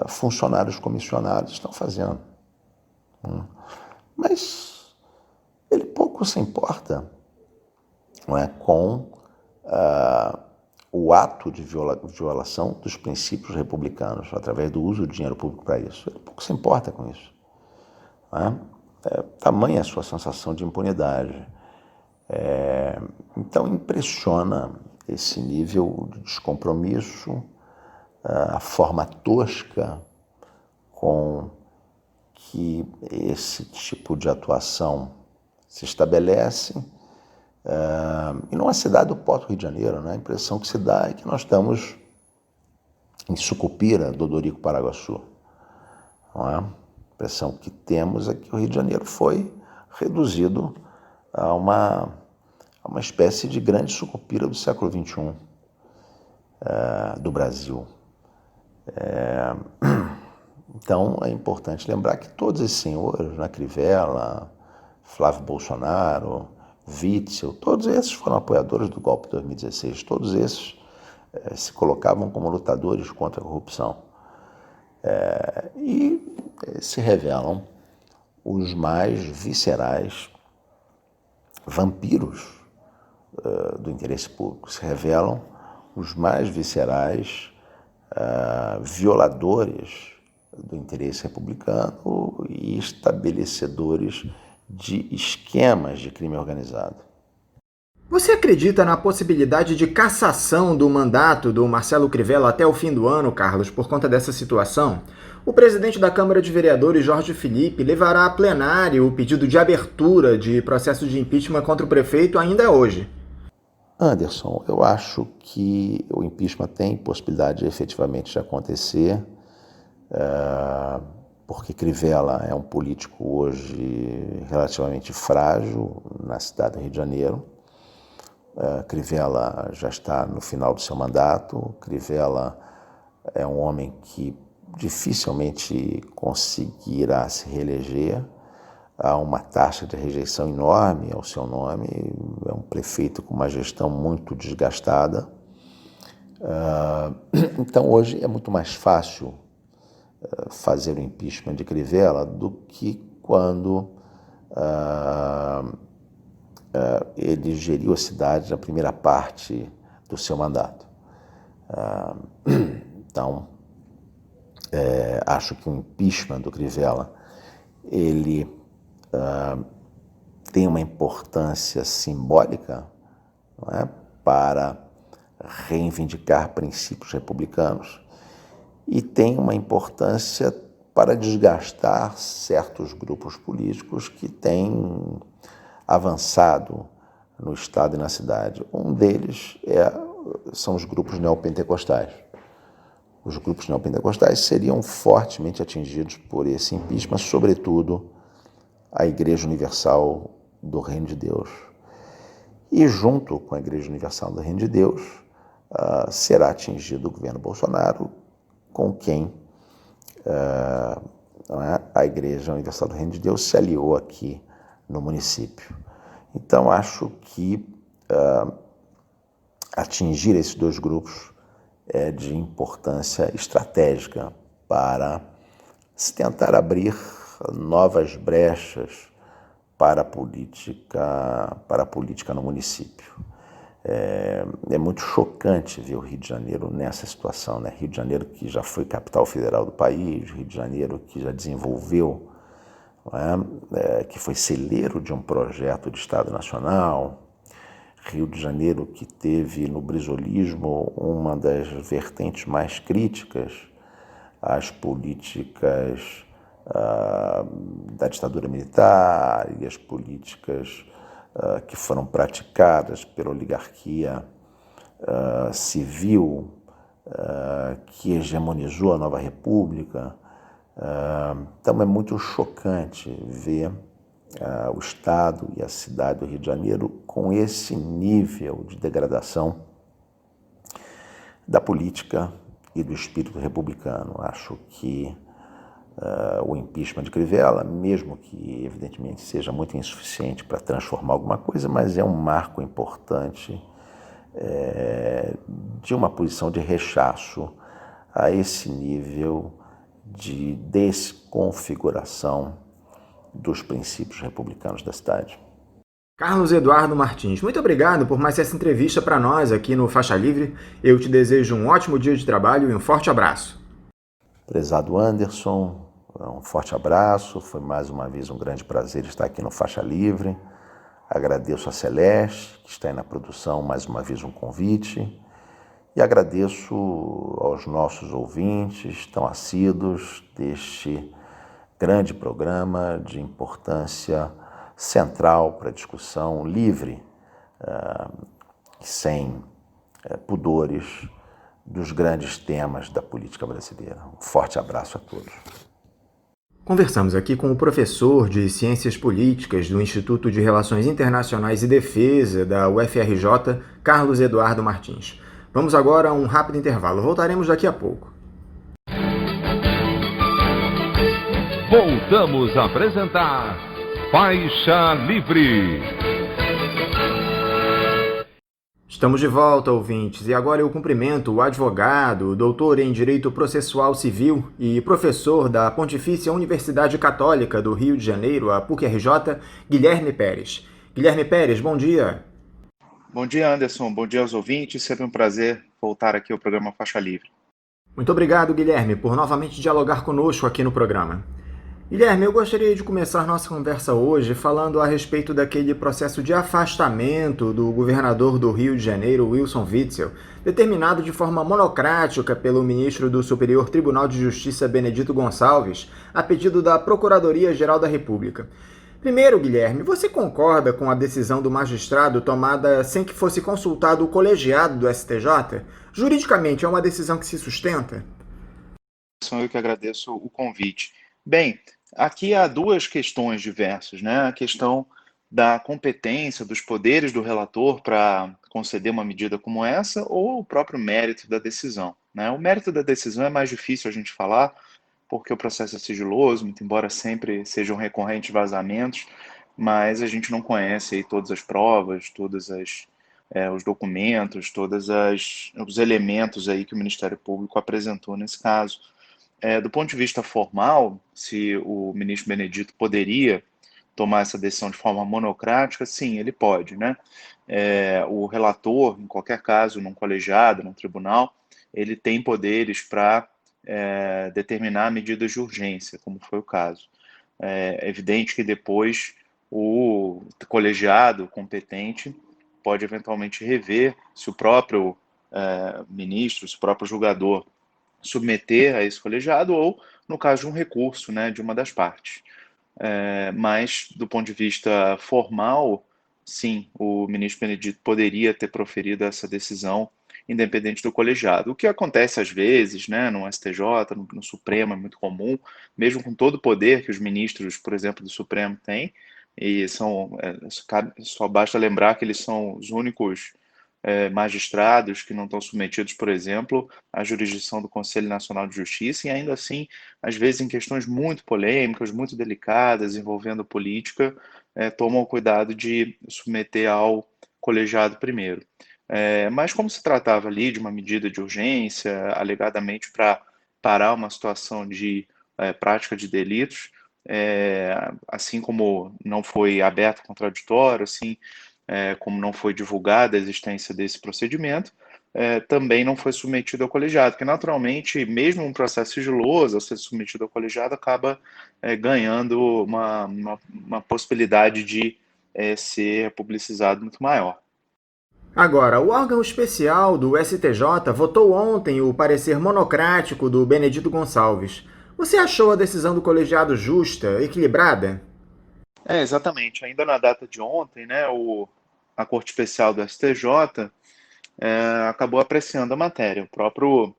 funcionários comissionados estão fazendo. Mas ele pouco se importa, não é, com o ato de violação dos princípios republicanos, através do uso do dinheiro público para isso. Ele pouco se importa com isso. Não é? Tamanha a sua sensação de impunidade. Então impressiona esse nível de descompromisso, a forma tosca com que esse tipo de atuação se estabelece, e numa cidade do Porto Rio de Janeiro, né? A impressão que se dá é que nós estamos em Sucupira, Dodorico, Paraguaçu. Não é? A impressão que temos é que o Rio de Janeiro foi reduzido a uma espécie de grande Sucupira do século XXI, do Brasil. Então é importante lembrar que todos esses senhores, Crivella, Flávio Bolsonaro, Witzel, todos esses foram apoiadores do golpe de 2016, todos esses se colocavam como lutadores contra a corrupção. E se revelam os mais viscerais vampiros do interesse público, se revelam os mais viscerais violadores do interesse republicano e estabelecedores de esquemas de crime organizado. Você acredita na possibilidade de cassação do mandato do Marcelo Crivella até o fim do ano, Carlos, por conta dessa situação? O presidente da Câmara de Vereadores, Jorge Felipe, levará a plenário o pedido de abertura de processo de impeachment contra o prefeito ainda hoje. Anderson, eu acho que o impeachment tem possibilidade efetivamente de acontecer, porque Crivella é um político hoje relativamente frágil na cidade do Rio de Janeiro. Crivella já está no final do seu mandato. Crivella é um homem que dificilmente conseguirá se reeleger. Há uma taxa de rejeição enorme ao seu nome. É um prefeito com uma gestão muito desgastada. Então hoje é muito mais fácil fazer o impeachment de Crivella do que quando ele geriu a cidade na primeira parte do seu mandato. Então, acho que o impeachment do Crivella, ele tem uma importância simbólica, não é, para reivindicar princípios republicanos e tem uma importância para desgastar certos grupos políticos que têm avançado no Estado e na cidade. Um deles são os grupos neopentecostais. Os grupos neopentecostais seriam fortemente atingidos por esse impeachment, sobretudo a Igreja Universal do Reino de Deus. E junto com a Igreja Universal do Reino de Deus, será atingido o governo Bolsonaro, com quem a Igreja Universal do Reino de Deus se aliou aqui no município. Então, acho que atingir esses dois grupos é de importância estratégica para se tentar abrir novas brechas para a política no município. É muito chocante ver o Rio de Janeiro nessa situação, né? Rio de Janeiro que já foi capital federal do país, Rio de Janeiro que já desenvolveu, que foi celeiro de um projeto de Estado Nacional, Rio de Janeiro que teve no brizolismo uma das vertentes mais críticas às políticas da ditadura militar e as políticas que foram praticadas pela oligarquia civil que hegemonizou a nova república. Então é muito chocante ver o Estado e a cidade do Rio de Janeiro com esse nível de degradação da política e do espírito republicano. Acho que o impeachment de Crivella, mesmo que evidentemente seja muito insuficiente para transformar alguma coisa, mas é um marco importante de uma posição de rechaço a esse nível de desconfiguração dos princípios republicanos da cidade. Carlos Eduardo Martins, muito obrigado por mais essa entrevista para nós aqui no Faixa Livre. Eu te desejo um ótimo dia de trabalho e um forte abraço. Prezado Anderson, um forte abraço. Foi mais uma vez um grande prazer estar aqui no Faixa Livre. Agradeço a Celeste, que está aí na produção, mais uma vez um convite. E agradeço aos nossos ouvintes tão assíduos deste grande programa de importância central para a discussão livre, sem pudores, dos grandes temas da política brasileira. Um forte abraço a todos. Conversamos aqui com o professor de Ciências Políticas do Instituto de Relações Internacionais e Defesa da UFRJ, Carlos Eduardo Martins. Vamos agora a um rápido intervalo. Voltaremos daqui a pouco. Voltamos a apresentar Faixa Livre. Estamos de volta, ouvintes, e agora eu cumprimento o advogado, doutor em Direito Processual Civil e professor da Pontifícia Universidade Católica do Rio de Janeiro, a PUC-RJ, Guilherme Pérez. Guilherme Pérez, bom dia. Bom dia, Anderson. Bom dia aos ouvintes. Sempre um prazer voltar aqui ao programa Faixa Livre. Muito obrigado, Guilherme, por novamente dialogar conosco aqui no programa. Guilherme, eu gostaria de começar nossa conversa hoje falando a respeito daquele processo de afastamento do governador do Rio de Janeiro, Wilson Witzel, determinado de forma monocrática pelo ministro do Superior Tribunal de Justiça, Benedito Gonçalves, a pedido da Procuradoria-Geral da República. Primeiro, Guilherme, você concorda com a decisão do magistrado tomada sem que fosse consultado o colegiado do STJ? Juridicamente, é uma decisão que se sustenta? Eu que agradeço o convite. Bem, aqui há duas questões diversas, né? A questão da competência, dos poderes do relator para conceder uma medida como essa ou o próprio mérito da decisão, né? O mérito da decisão é mais difícil a gente falar, porque o processo é sigiloso, muito embora sempre sejam recorrentes vazamentos, mas a gente não conhece aí todas as provas, todas as os documentos, os elementos aí que o Ministério Público apresentou nesse caso. Do ponto de vista formal, se o ministro Benedito poderia tomar essa decisão de forma monocrática, sim, ele pode, né? O relator, em qualquer caso, num colegiado, num tribunal, ele tem poderes para determinar medidas de urgência, como foi o caso. É evidente que depois o colegiado competente pode eventualmente rever se o próprio ministro, se o próprio julgador submeter a esse colegiado ou, no caso de um recurso, né, de uma das partes. Mas, do ponto de vista formal, sim, o ministro Benedito poderia ter proferido essa decisão independente do colegiado. O que acontece às vezes, né, no STJ, no Supremo, é muito comum, mesmo com todo o poder que os ministros, por exemplo, do Supremo têm, e só basta lembrar que eles são os únicos magistrados que não estão submetidos, por exemplo, à jurisdição do Conselho Nacional de Justiça, e ainda assim, às vezes em questões muito polêmicas, muito delicadas, envolvendo política, tomam o cuidado de submeter ao colegiado primeiro. Mas como se tratava ali de uma medida de urgência, alegadamente para parar uma situação de prática de delitos, assim como não foi aberto contraditório, assim como não foi divulgada a existência desse procedimento, também não foi submetido ao colegiado, que naturalmente, mesmo um processo sigiloso, ao ser submetido ao colegiado, acaba ganhando uma possibilidade de ser publicizado muito maior. Agora, o órgão especial do STJ votou ontem o parecer monocrático do Benedito Gonçalves. Você achou a decisão do colegiado justa, equilibrada? Exatamente. Ainda na data de ontem, né, a Corte Especial do STJ acabou apreciando a matéria. O próprio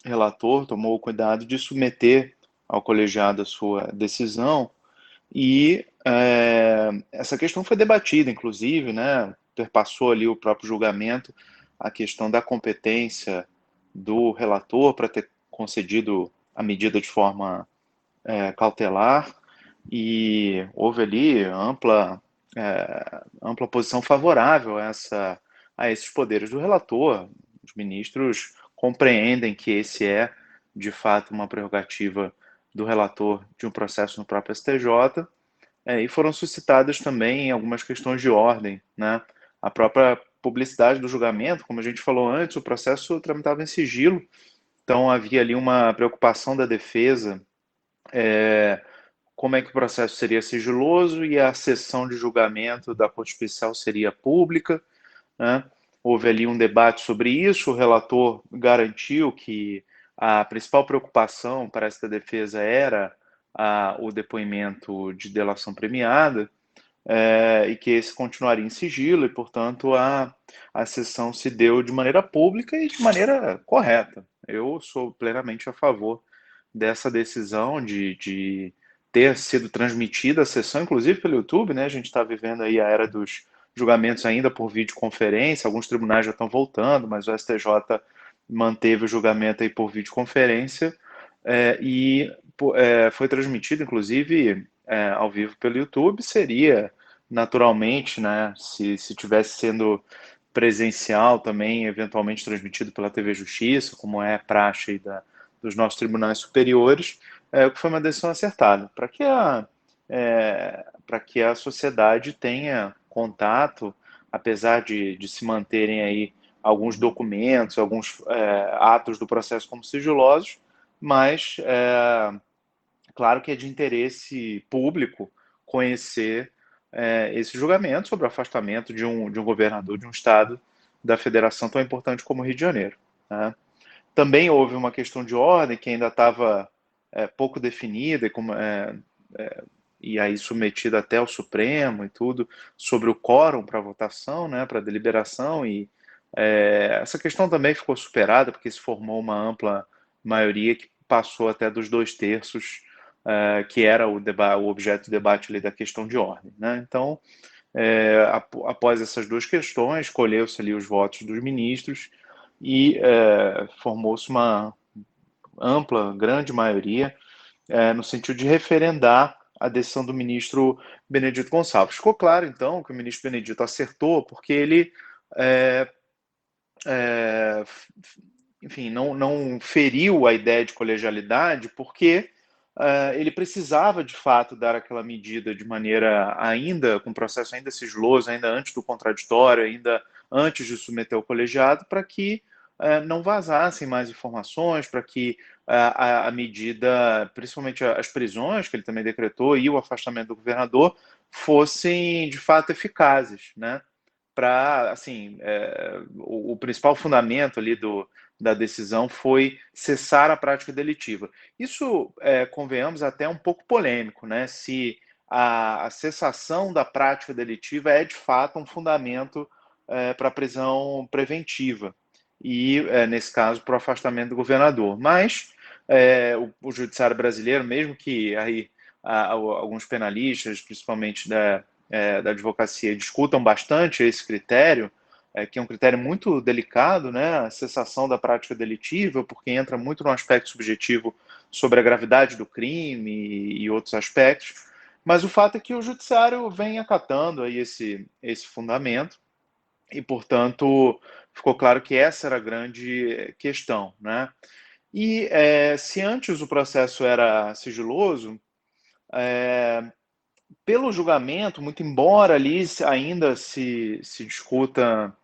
relator tomou o cuidado de submeter ao colegiado a sua decisão e essa questão foi debatida, inclusive, né, perpassou ali o próprio julgamento a questão da competência do relator para ter concedido a medida de forma cautelar, e houve ali ampla posição favorável a esses poderes do relator. Os ministros compreendem que esse é, de fato, uma prerrogativa do relator de um processo no próprio STJ, e foram suscitadas também algumas questões de ordem, né? A própria publicidade do julgamento, como a gente falou antes, o processo tramitava em sigilo, então havia ali uma preocupação da defesa, como é que o processo seria sigiloso e a sessão de julgamento da Corte Especial seria pública, né? Houve ali um debate sobre isso, o relator garantiu que a principal preocupação para esta defesa era o depoimento de delação premiada, e que esse continuaria em sigilo, e, portanto, a sessão se deu de maneira pública e de maneira correta. Eu sou plenamente a favor dessa decisão de ter sido transmitida a sessão, inclusive pelo YouTube, né? A gente está vivendo aí a era dos julgamentos ainda por videoconferência, alguns tribunais já estão voltando, mas o STJ manteve o julgamento aí por videoconferência, e foi transmitido, inclusive, ao vivo pelo YouTube. Seria, naturalmente, né, se tivesse sendo presencial também, eventualmente transmitido pela TV Justiça, como é praxe aí dos nossos tribunais superiores, que foi uma decisão acertada, para que a sociedade tenha contato, apesar de se manterem aí alguns documentos, alguns atos do processo como sigilosos, mas claro que é de interesse público conhecer esse julgamento sobre o afastamento de um governador de um estado da federação tão importante como o Rio de Janeiro, né? Também houve uma questão de ordem que ainda estava pouco definida, e aí submetida até ao Supremo e tudo, sobre o quórum para votação, né, para deliberação, e essa questão também ficou superada, porque se formou uma ampla maioria que passou até dos 2/3, que era o objeto do debate ali da questão de ordem, né? Então, após essas duas questões, escolheu-se ali os votos dos ministros e formou-se uma ampla, grande maioria no sentido de referendar a decisão do ministro Benedito Gonçalves. Ficou claro, então, que o ministro Benedito acertou, porque ele é, é, enfim, não feriu a ideia de colegialidade, porque ele precisava, de fato, dar aquela medida de maneira ainda, com processo ainda sigiloso, ainda antes do contraditório, ainda antes de submeter ao colegiado, para que não vazassem mais informações, para que a medida, principalmente as prisões, que ele também decretou, e o afastamento do governador, fossem, de fato, eficazes, né? Para, assim, o principal fundamento ali da decisão foi cessar a prática delitiva. Isso, convenhamos, até um pouco polêmico, né? Se a cessação da prática delitiva é, de fato, um fundamento para a prisão preventiva e, nesse caso, para o afastamento do governador. Mas o judiciário brasileiro, mesmo que aí alguns penalistas, principalmente da advocacia, discutam bastante esse critério, que é um critério muito delicado, né, a cessação da prática delitiva, porque entra muito no aspecto subjetivo sobre a gravidade do crime e outros aspectos, mas o fato é que o judiciário vem acatando aí esse fundamento e, portanto, ficou claro que essa era a grande questão, né? E se antes o processo era sigiloso, pelo julgamento, muito embora ali ainda se discuta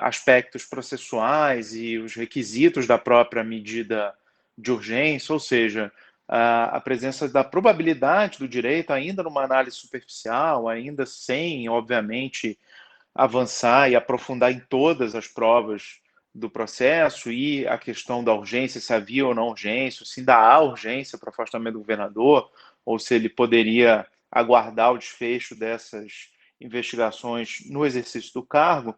aspectos processuais e os requisitos da própria medida de urgência, ou seja, a presença da probabilidade do direito ainda numa análise superficial, ainda sem, obviamente, avançar e aprofundar em todas as provas do processo e a questão da urgência, se havia ou não urgência, se ainda há urgência para o afastamento do governador, ou se ele poderia aguardar o desfecho dessas investigações no exercício do cargo,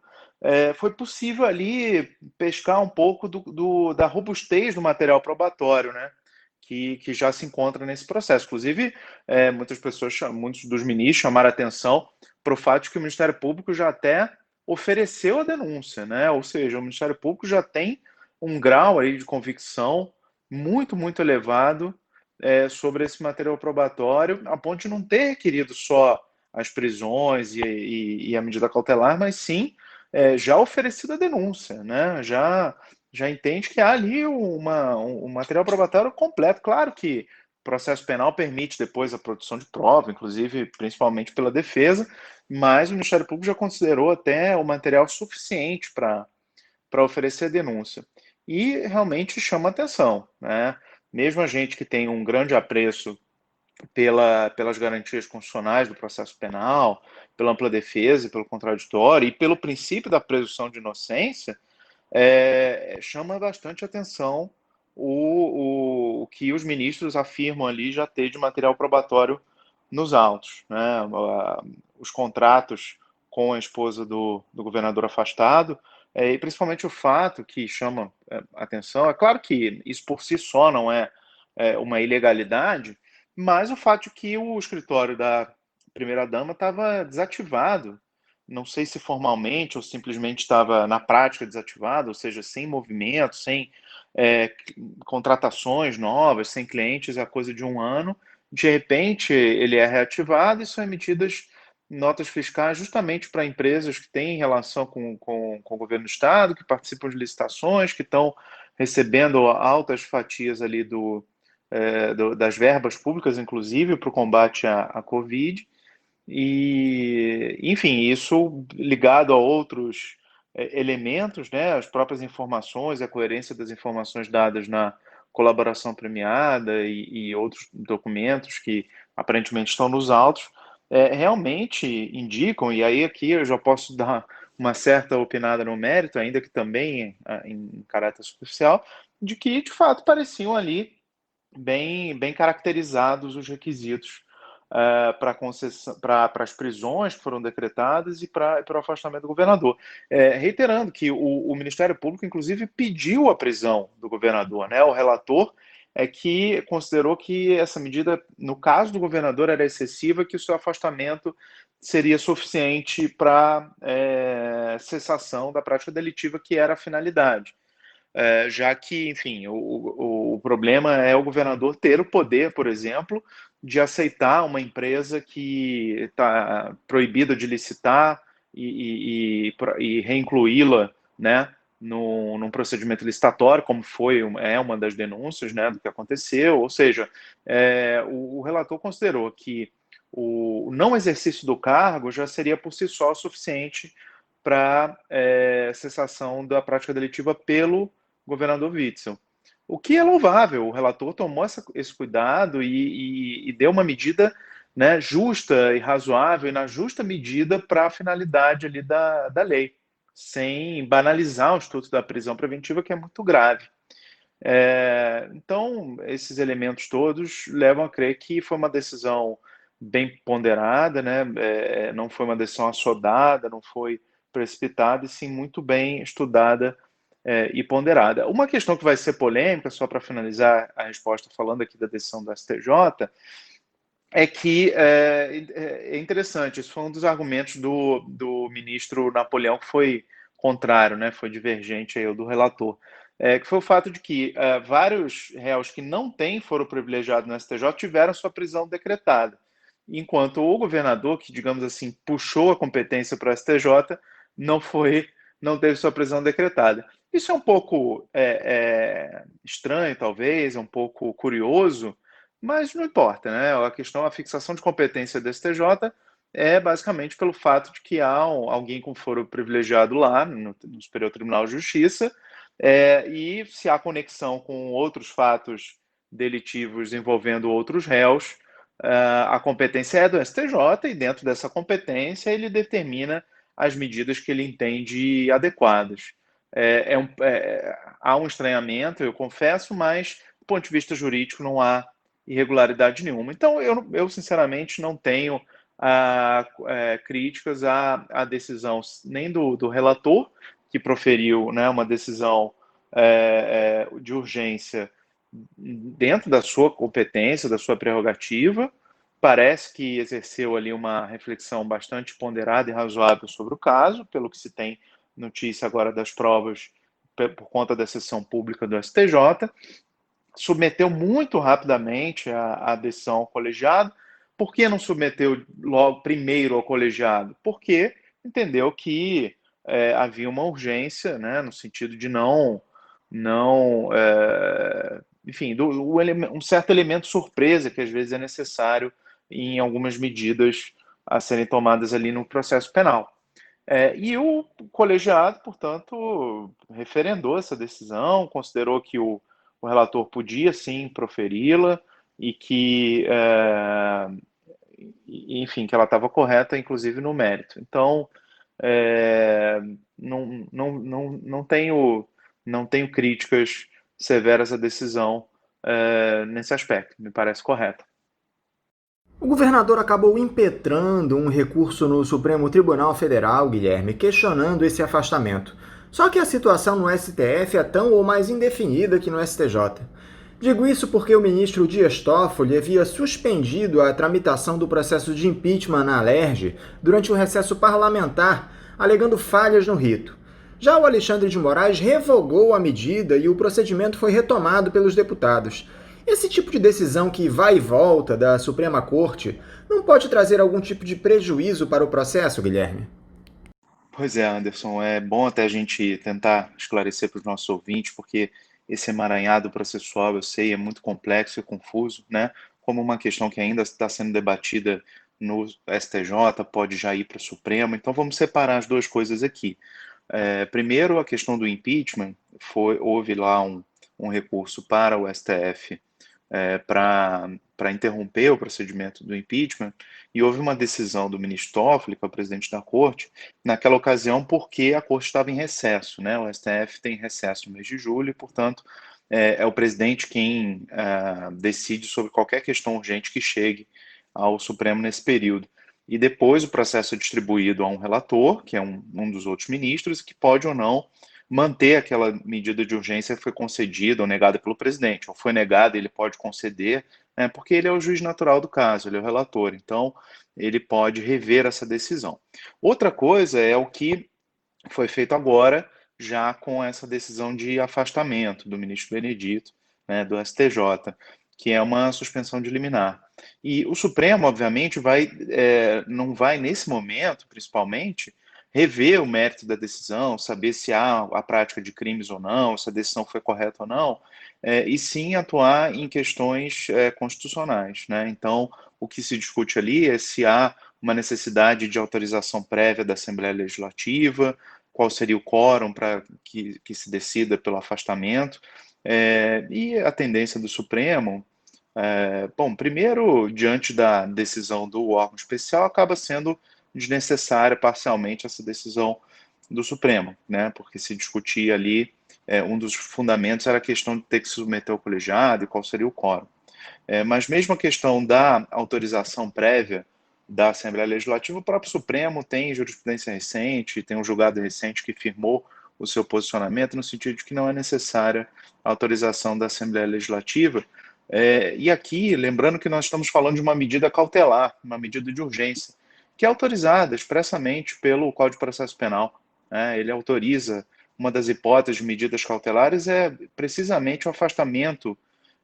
foi possível ali pescar um pouco da robustez do material probatório, né? Que já se encontra nesse processo. Inclusive, muitos dos ministros chamaram a atenção para o fato de que o Ministério Público já até ofereceu a denúncia, né? Ou seja, o Ministério Público já tem um grau aí de convicção muito, muito elevado sobre esse material probatório, a ponto de não ter requerido só as prisões e a medida cautelar, mas sim já oferecido a denúncia, né? Já entende que há ali um material probatório completo. Claro que o processo penal permite depois a produção de prova, inclusive, principalmente pela defesa, mas o Ministério Público já considerou até o material suficiente para oferecer a denúncia. E realmente chama atenção, né? Mesmo a gente que tem um grande apreço pelas garantias constitucionais do processo penal, pela ampla defesa, pelo contraditório e pelo princípio da presunção de inocência, chama bastante atenção o que os ministros afirmam ali já ter de material probatório nos autos, né? Os contratos com a esposa do governador afastado, e principalmente o fato que chama atenção, é claro que isso por si só não é uma ilegalidade, mas o fato de que o escritório da primeira-dama estava desativado, não sei se formalmente ou simplesmente estava na prática desativado, ou seja, sem movimento, sem contratações novas, sem clientes, a coisa de um ano. De repente, ele é reativado e são emitidas notas fiscais justamente para empresas que têm relação com o governo do Estado, que participam de licitações, que estão recebendo altas fatias ali das verbas públicas, inclusive, para o combate à Covid. E, enfim, isso ligado a outros elementos, né, as próprias informações, a coerência das informações dadas na colaboração premiada e outros documentos que aparentemente estão nos autos, realmente indicam, e aí aqui eu já posso dar uma certa opinada no mérito, ainda que também em caráter superficial, de que de fato pareciam ali bem caracterizados os requisitos para as prisões que foram decretadas e para o afastamento do governador. Reiterando que o Ministério Público, inclusive, pediu a prisão do governador, né? O relator que considerou que essa medida, no caso do governador, era excessiva, que o seu afastamento seria suficiente para cessação da prática delitiva, que era a finalidade. Já que, enfim, o problema é o governador ter o poder, por exemplo, de aceitar uma empresa que está proibida de licitar e reincluí-la, né, num procedimento licitatório, como é uma das denúncias, né, do que aconteceu. Ou seja, o relator considerou que o não exercício do cargo já seria por si só suficiente para cessação da prática delitiva pelo governador Witzel. O que é louvável, o relator tomou esse cuidado e deu uma medida, né, justa e razoável, e na justa medida para a finalidade ali da lei, sem banalizar o instituto da prisão preventiva, que é muito grave. Então, esses elementos todos levam a crer que foi uma decisão bem ponderada, né? Não foi uma decisão assodada, não foi precipitada, e sim muito bem estudada e ponderada. Uma questão que vai ser polêmica, só para finalizar a resposta falando aqui da decisão do STJ, é que é interessante, isso foi um dos argumentos do ministro Napoleão, que foi contrário, né, foi divergente aí do relator, que foi o fato de que vários réus que não têm foro privilegiado no STJ tiveram sua prisão decretada, enquanto o governador, que, digamos assim, puxou a competência para o STJ, não teve sua prisão decretada. Isso é um pouco estranho, talvez, é um pouco curioso, mas não importa, né? A fixação de competência do STJ é basicamente pelo fato de que há alguém com foro privilegiado lá no Superior Tribunal de Justiça, e se há conexão com outros fatos delitivos envolvendo outros réus, a competência é do STJ, e dentro dessa competência ele determina as medidas que ele entende adequadas. Há um estranhamento, eu confesso, mas do ponto de vista jurídico não há irregularidade nenhuma. Então, eu sinceramente não tenho críticas à decisão nem do relator, que proferiu, né, uma decisão de urgência dentro da sua competência, da sua prerrogativa. Parece que exerceu ali uma reflexão bastante ponderada e razoável sobre o caso, pelo que se tem notícia agora das provas por conta da sessão pública do STJ. Submeteu muito rapidamente a decisão ao colegiado. Por que não submeteu logo primeiro ao colegiado? Porque entendeu que havia uma urgência, né, no sentido de enfim, um certo elemento surpresa que às vezes é necessário em algumas medidas a serem tomadas ali no processo penal. E o colegiado, portanto, referendou essa decisão, considerou que o relator podia sim proferi-la e que, enfim, que ela estava correta, inclusive no mérito. Então, não tenho críticas severas à decisão nesse aspecto, me parece correta. O governador acabou impetrando um recurso no Supremo Tribunal Federal, Guilherme, questionando esse afastamento. Só que a situação no STF é tão ou mais indefinida que no STJ. Digo isso porque o ministro Dias Toffoli havia suspendido a tramitação do processo de impeachment na Alerj durante o recesso parlamentar, alegando falhas no rito. Já o Alexandre de Moraes revogou a medida e o procedimento foi retomado pelos deputados. Esse tipo de decisão que vai e volta da Suprema Corte não pode trazer algum tipo de prejuízo para o processo, Guilherme? Pois é, Anderson, é bom até a gente tentar esclarecer para os nossos ouvintes, porque esse emaranhado processual, eu sei, é muito complexo e confuso, né? Como uma questão que ainda está sendo debatida no STJ, pode já ir para o Supremo, então vamos separar as duas coisas aqui. Primeiro, a questão do impeachment, houve lá um recurso para o STF para interromper o procedimento do impeachment, e houve uma decisão do ministro Toffoli, que é o presidente da Corte, naquela ocasião porque a Corte estava em recesso, né? O STF tem recesso no mês de julho e, portanto, é o presidente quem decide sobre qualquer questão urgente que chegue ao Supremo nesse período. E depois o processo é distribuído a um relator, que é um dos outros ministros, que pode ou não manter aquela medida de urgência que foi concedida ou negada pelo presidente. Ou foi negada, ele pode conceder, né, porque ele é o juiz natural do caso, ele é o relator, então ele pode rever essa decisão. Outra coisa é o que foi feito agora, já com essa decisão de afastamento do ministro Benedito, né, do STJ, que é uma suspensão de liminar. E o Supremo, obviamente, não vai, nesse momento, principalmente, rever o mérito da decisão, saber se há a prática de crimes ou não, se a decisão foi correta ou não, e sim atuar em questões constitucionais, né? Então, o que se discute ali é se há uma necessidade de autorização prévia da Assembleia Legislativa, qual seria o quórum para que se decida pelo afastamento, e a tendência do Supremo, bom, primeiro, diante da decisão do órgão especial, acaba sendo desnecessária parcialmente essa decisão do Supremo, né? Porque se discutia ali, um dos fundamentos era a questão de ter que se submeter ao colegiado e qual seria o quórum. Mas mesmo a questão da autorização prévia da Assembleia Legislativa, o próprio Supremo tem jurisprudência recente, tem um julgado recente que firmou o seu posicionamento no sentido de que não é necessária a autorização da Assembleia Legislativa. E aqui, lembrando que nós estamos falando de uma medida cautelar, uma medida de urgência, que é autorizada expressamente pelo Código de Processo Penal. Ele autoriza, uma das hipóteses de medidas cautelares é precisamente o afastamento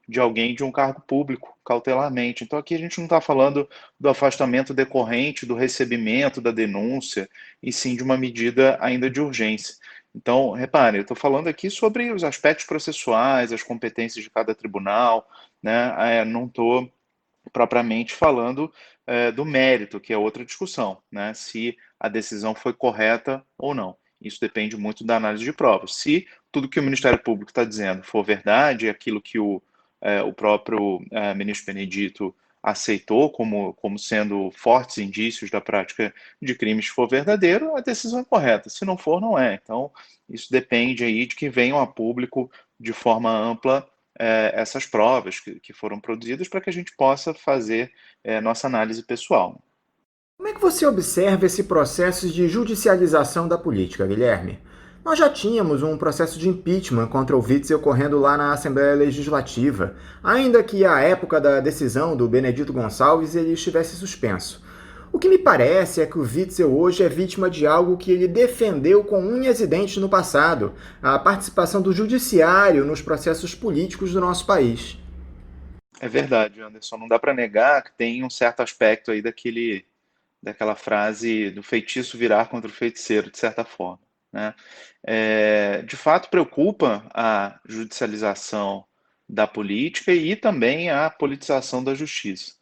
de alguém de um cargo público, cautelarmente. Então aqui a gente não está falando do afastamento decorrente do recebimento da denúncia, e sim de uma medida ainda de urgência. Então, reparem, eu estou falando aqui sobre os aspectos processuais, as competências de cada tribunal, né? Não estou propriamente falando do mérito, que é outra discussão, né? Se a decisão foi correta ou não. Isso depende muito da análise de provas. Se tudo que o Ministério Público está dizendo for verdade, aquilo que o próprio ministro Benedito aceitou como sendo fortes indícios da prática de crimes, se for verdadeiro, a decisão é correta. Se não for, não é. Então, isso depende aí de que venham a público de forma ampla essas provas que foram produzidas para que a gente possa fazer nossa análise pessoal. Como é que você observa esse processo de judicialização da política, Guilherme? Nós já tínhamos um processo de impeachment contra o Witzel ocorrendo lá na Assembleia Legislativa, ainda que à época da decisão do Benedito Gonçalves ele estivesse suspenso. O que me parece é que o Witzel hoje é vítima de algo que ele defendeu com unhas e dentes no passado, a participação do judiciário nos processos políticos do nosso país. É verdade, Anderson. Não dá para negar que tem um certo aspecto aí daquela frase do feitiço virar contra o feiticeiro, de certa forma, né? De fato, preocupa a judicialização da política e também a politização da justiça.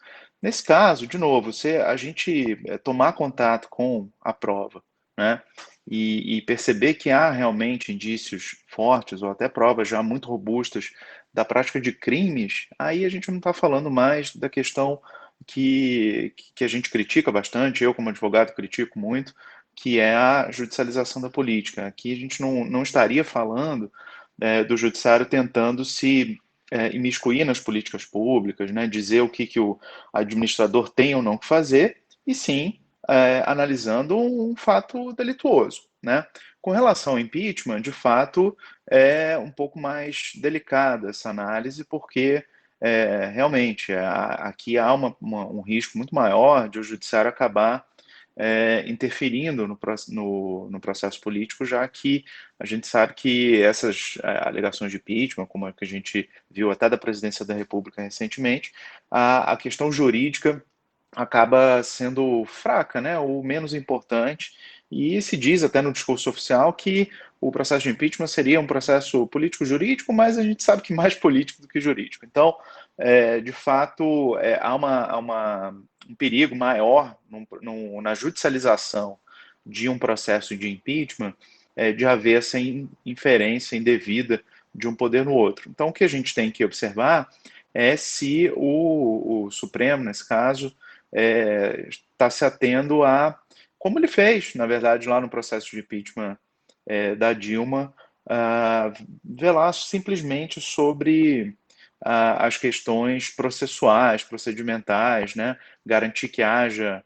Nesse caso, de novo, a gente tomar contato com a prova, né, e perceber que há realmente indícios fortes ou até provas já muito robustas da prática de crimes, aí a gente não está falando mais da questão que a gente critica bastante, eu como advogado critico muito, que é a judicialização da política. Aqui a gente não estaria falando do judiciário tentando se imiscuir nas políticas públicas, né, dizer o que o administrador tem ou não que fazer, e sim analisando um fato delituoso, né? Com relação ao impeachment, de fato, é um pouco mais delicada essa análise, porque realmente aqui há um risco muito maior de o judiciário acabar interferindo no processo político, já que a gente sabe que essas alegações de impeachment, como a que a gente viu até da presidência da República recentemente, a questão jurídica acaba sendo fraca, né, ou menos importante, e se diz até no discurso oficial que o processo de impeachment seria um processo político-jurídico, mas a gente sabe que mais político do que jurídico. Então, de fato, há um perigo maior na judicialização de um processo de impeachment, de haver essa inferência indevida de um poder no outro. Então, o que a gente tem que observar é se o Supremo, nesse caso, está se atendo a, como ele fez, na verdade, lá no processo de impeachment da Dilma, velar simplesmente sobre as questões processuais, procedimentais, né? Garantir que haja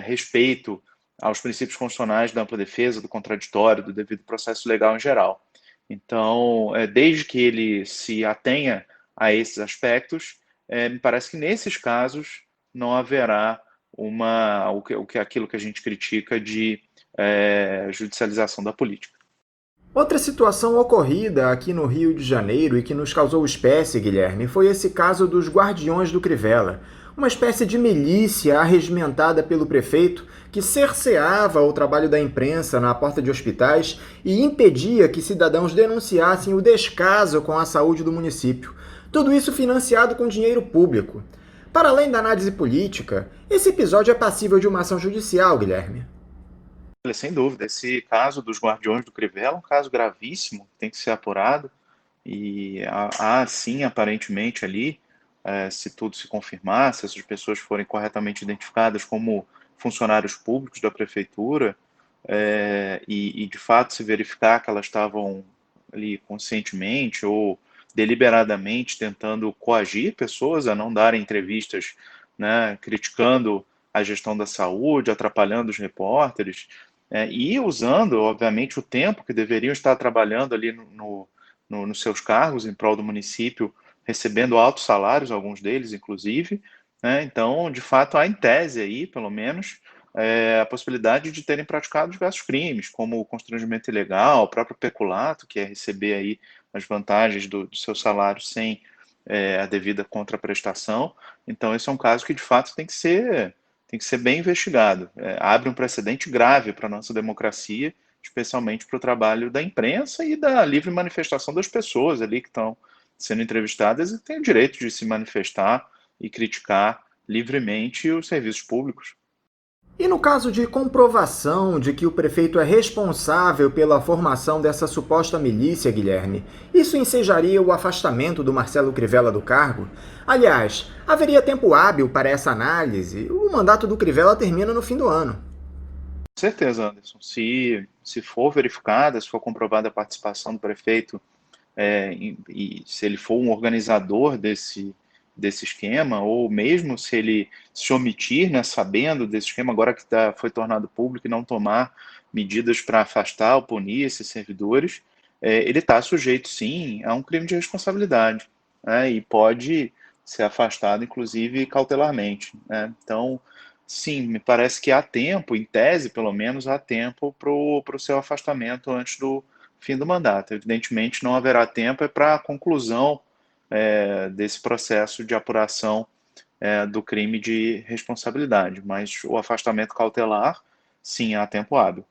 respeito aos princípios constitucionais da ampla defesa, do contraditório, do devido processo legal em geral. Então, desde que ele se atenha a esses aspectos, me parece que nesses casos não haverá aquilo que a gente critica de judicialização da política. Outra situação ocorrida aqui no Rio de Janeiro e que nos causou espécie, Guilherme, foi esse caso dos Guardiões do Crivella. uma espécie de milícia arregimentada pelo prefeito que cerceava o trabalho da imprensa na porta de hospitais e impedia que cidadãos denunciassem o descaso com a saúde do município. Tudo isso financiado com dinheiro público. Para além da análise política, esse episódio é passível de uma ação judicial, Guilherme. Sem dúvida, esse caso dos Guardiões do Crivella é um caso gravíssimo, tem que ser apurado, e há sim, aparentemente ali, se tudo se confirmar, se essas pessoas forem corretamente identificadas como funcionários públicos da prefeitura, e de fato se verificar que elas estavam ali conscientemente ou deliberadamente tentando coagir pessoas a não darem entrevistas, né, criticando a gestão da saúde, atrapalhando os repórteres, e usando, obviamente, o tempo que deveriam estar trabalhando ali nos seus cargos em prol do município, recebendo altos salários, alguns deles, inclusive, né? Então, de fato, há em tese aí, pelo menos, a possibilidade de terem praticado diversos crimes, como o constrangimento ilegal, o próprio peculato, que é receber aí as vantagens do seu salário sem a devida contraprestação. Então, esse é um caso que, de fato, tem que ser bem investigado. Abre um precedente grave para a nossa democracia, especialmente para o trabalho da imprensa e da livre manifestação das pessoas ali que estão sendo entrevistadas e têm o direito de se manifestar e criticar livremente os serviços públicos. E no caso de comprovação de que o prefeito é responsável pela formação dessa suposta milícia, Guilherme, isso ensejaria o afastamento do Marcelo Crivella do cargo? Aliás, haveria tempo hábil para essa análise? O mandato do Crivella termina no fim do ano. Com certeza, Anderson. Se for verificada, se for comprovada a participação do prefeito, e se ele for um organizador desse esquema, ou mesmo se ele se omitir, né, sabendo desse esquema, agora que foi tornado público, e não tomar medidas para afastar ou punir esses servidores, ele está sujeito, sim, a um crime de responsabilidade, né, e pode ser afastado, inclusive, cautelarmente, né? Então, sim, me parece que há tempo, em tese, pelo menos, há tempo para o seu afastamento antes do fim do mandato. Evidentemente, não haverá tempo para a conclusão desse processo de apuração do crime de responsabilidade, mas o afastamento cautelar, sim, há tempo hábil.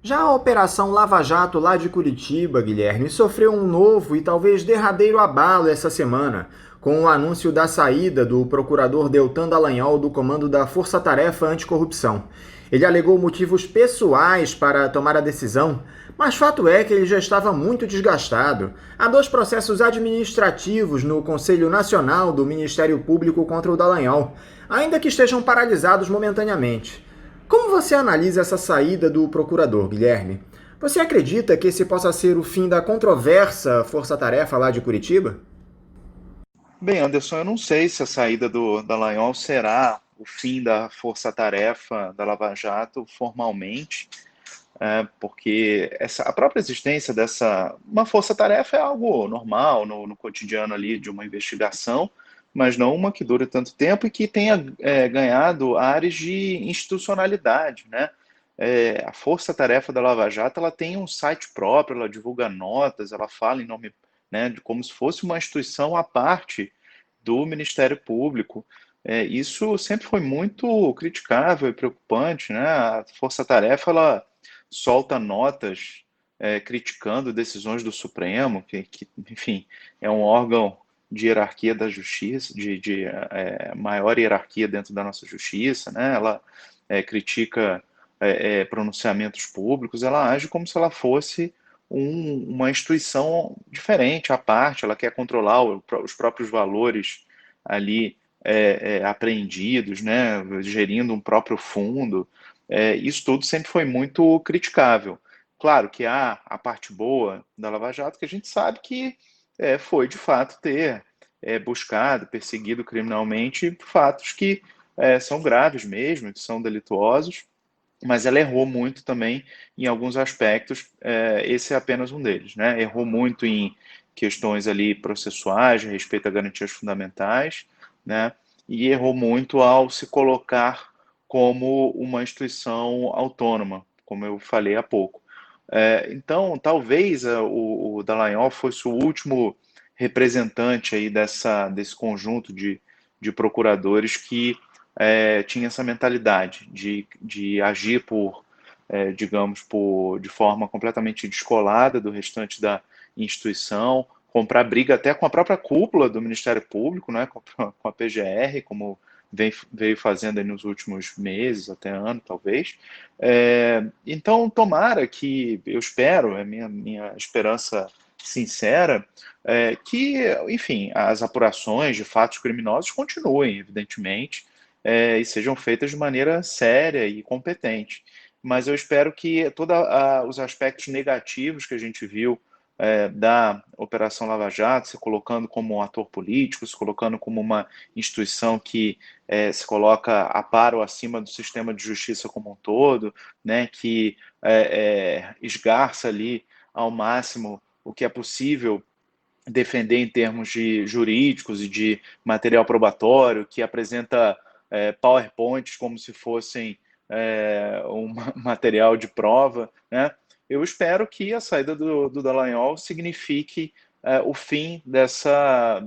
Já a Operação Lava Jato lá de Curitiba, Guilherme, sofreu um novo e talvez derradeiro abalo essa semana, com o anúncio da saída do procurador Deltan Dallagnol do comando da Força Tarefa Anticorrupção. Ele alegou motivos pessoais para tomar a decisão, mas fato é que ele já estava muito desgastado. Há 2 processos administrativos no Conselho Nacional do Ministério Público contra o Dallagnol, ainda que estejam paralisados momentaneamente. Como você analisa essa saída do procurador, Guilherme? Você acredita que esse possa ser o fim da controversa Força-Tarefa lá de Curitiba? Bem, Anderson, eu não sei se a saída do Dallagnol será o fim da Força-Tarefa da Lava Jato formalmente, porque a própria existência uma força-tarefa é algo normal no cotidiano ali de uma investigação, mas não uma que dure tanto tempo e que tenha ganhado áreas de institucionalidade, né? A Força-Tarefa da Lava Jato, ela tem um site próprio, ela divulga notas, ela fala em nome, né, de como se fosse uma instituição à parte do Ministério Público. Isso sempre foi muito criticável e preocupante, né? A Força-Tarefa, ela solta notas criticando decisões do Supremo, que, enfim, é um órgão de hierarquia da justiça, de maior hierarquia dentro da nossa justiça, né? Ela critica pronunciamentos públicos, ela age como se ela fosse uma instituição diferente, à parte, ela quer controlar os próprios valores ali apreendidos, né? Gerindo um próprio fundo. Isso tudo sempre foi muito criticável. Claro que há a parte boa da Lava Jato, que a gente sabe que foi, de fato, ter buscado, perseguido criminalmente fatos que são graves mesmo, que são delituosos, mas ela errou muito também em alguns aspectos, esse é apenas um deles, né? Errou muito em questões ali processuais, de respeito a garantias fundamentais, né? E errou muito ao se colocar como uma instituição autônoma, como eu falei há pouco. Então, talvez o Dallagnol fosse o último representante aí desse conjunto de de procuradores que tinham essa mentalidade de agir digamos, de forma completamente descolada do restante da instituição, comprar briga até com a própria cúpula do Ministério Público, né, com a PGR, como veio fazendo aí nos últimos meses, até ano, talvez. Então, tomara que, eu espero, é minha esperança sincera, que, enfim, as apurações de fatos criminosos continuem, evidentemente, e sejam feitas de maneira séria e competente. Mas eu espero que todos os aspectos negativos que a gente viu da Operação Lava Jato, se colocando como um ator político, se colocando como uma instituição que se coloca a par ou acima do sistema de justiça como um todo, né, que esgarça ali ao máximo o que é possível defender em termos de jurídicos e de material probatório, que apresenta PowerPoints como se fossem um material de prova, né? Eu espero que a saída do Dallagnol signifique o fim dessa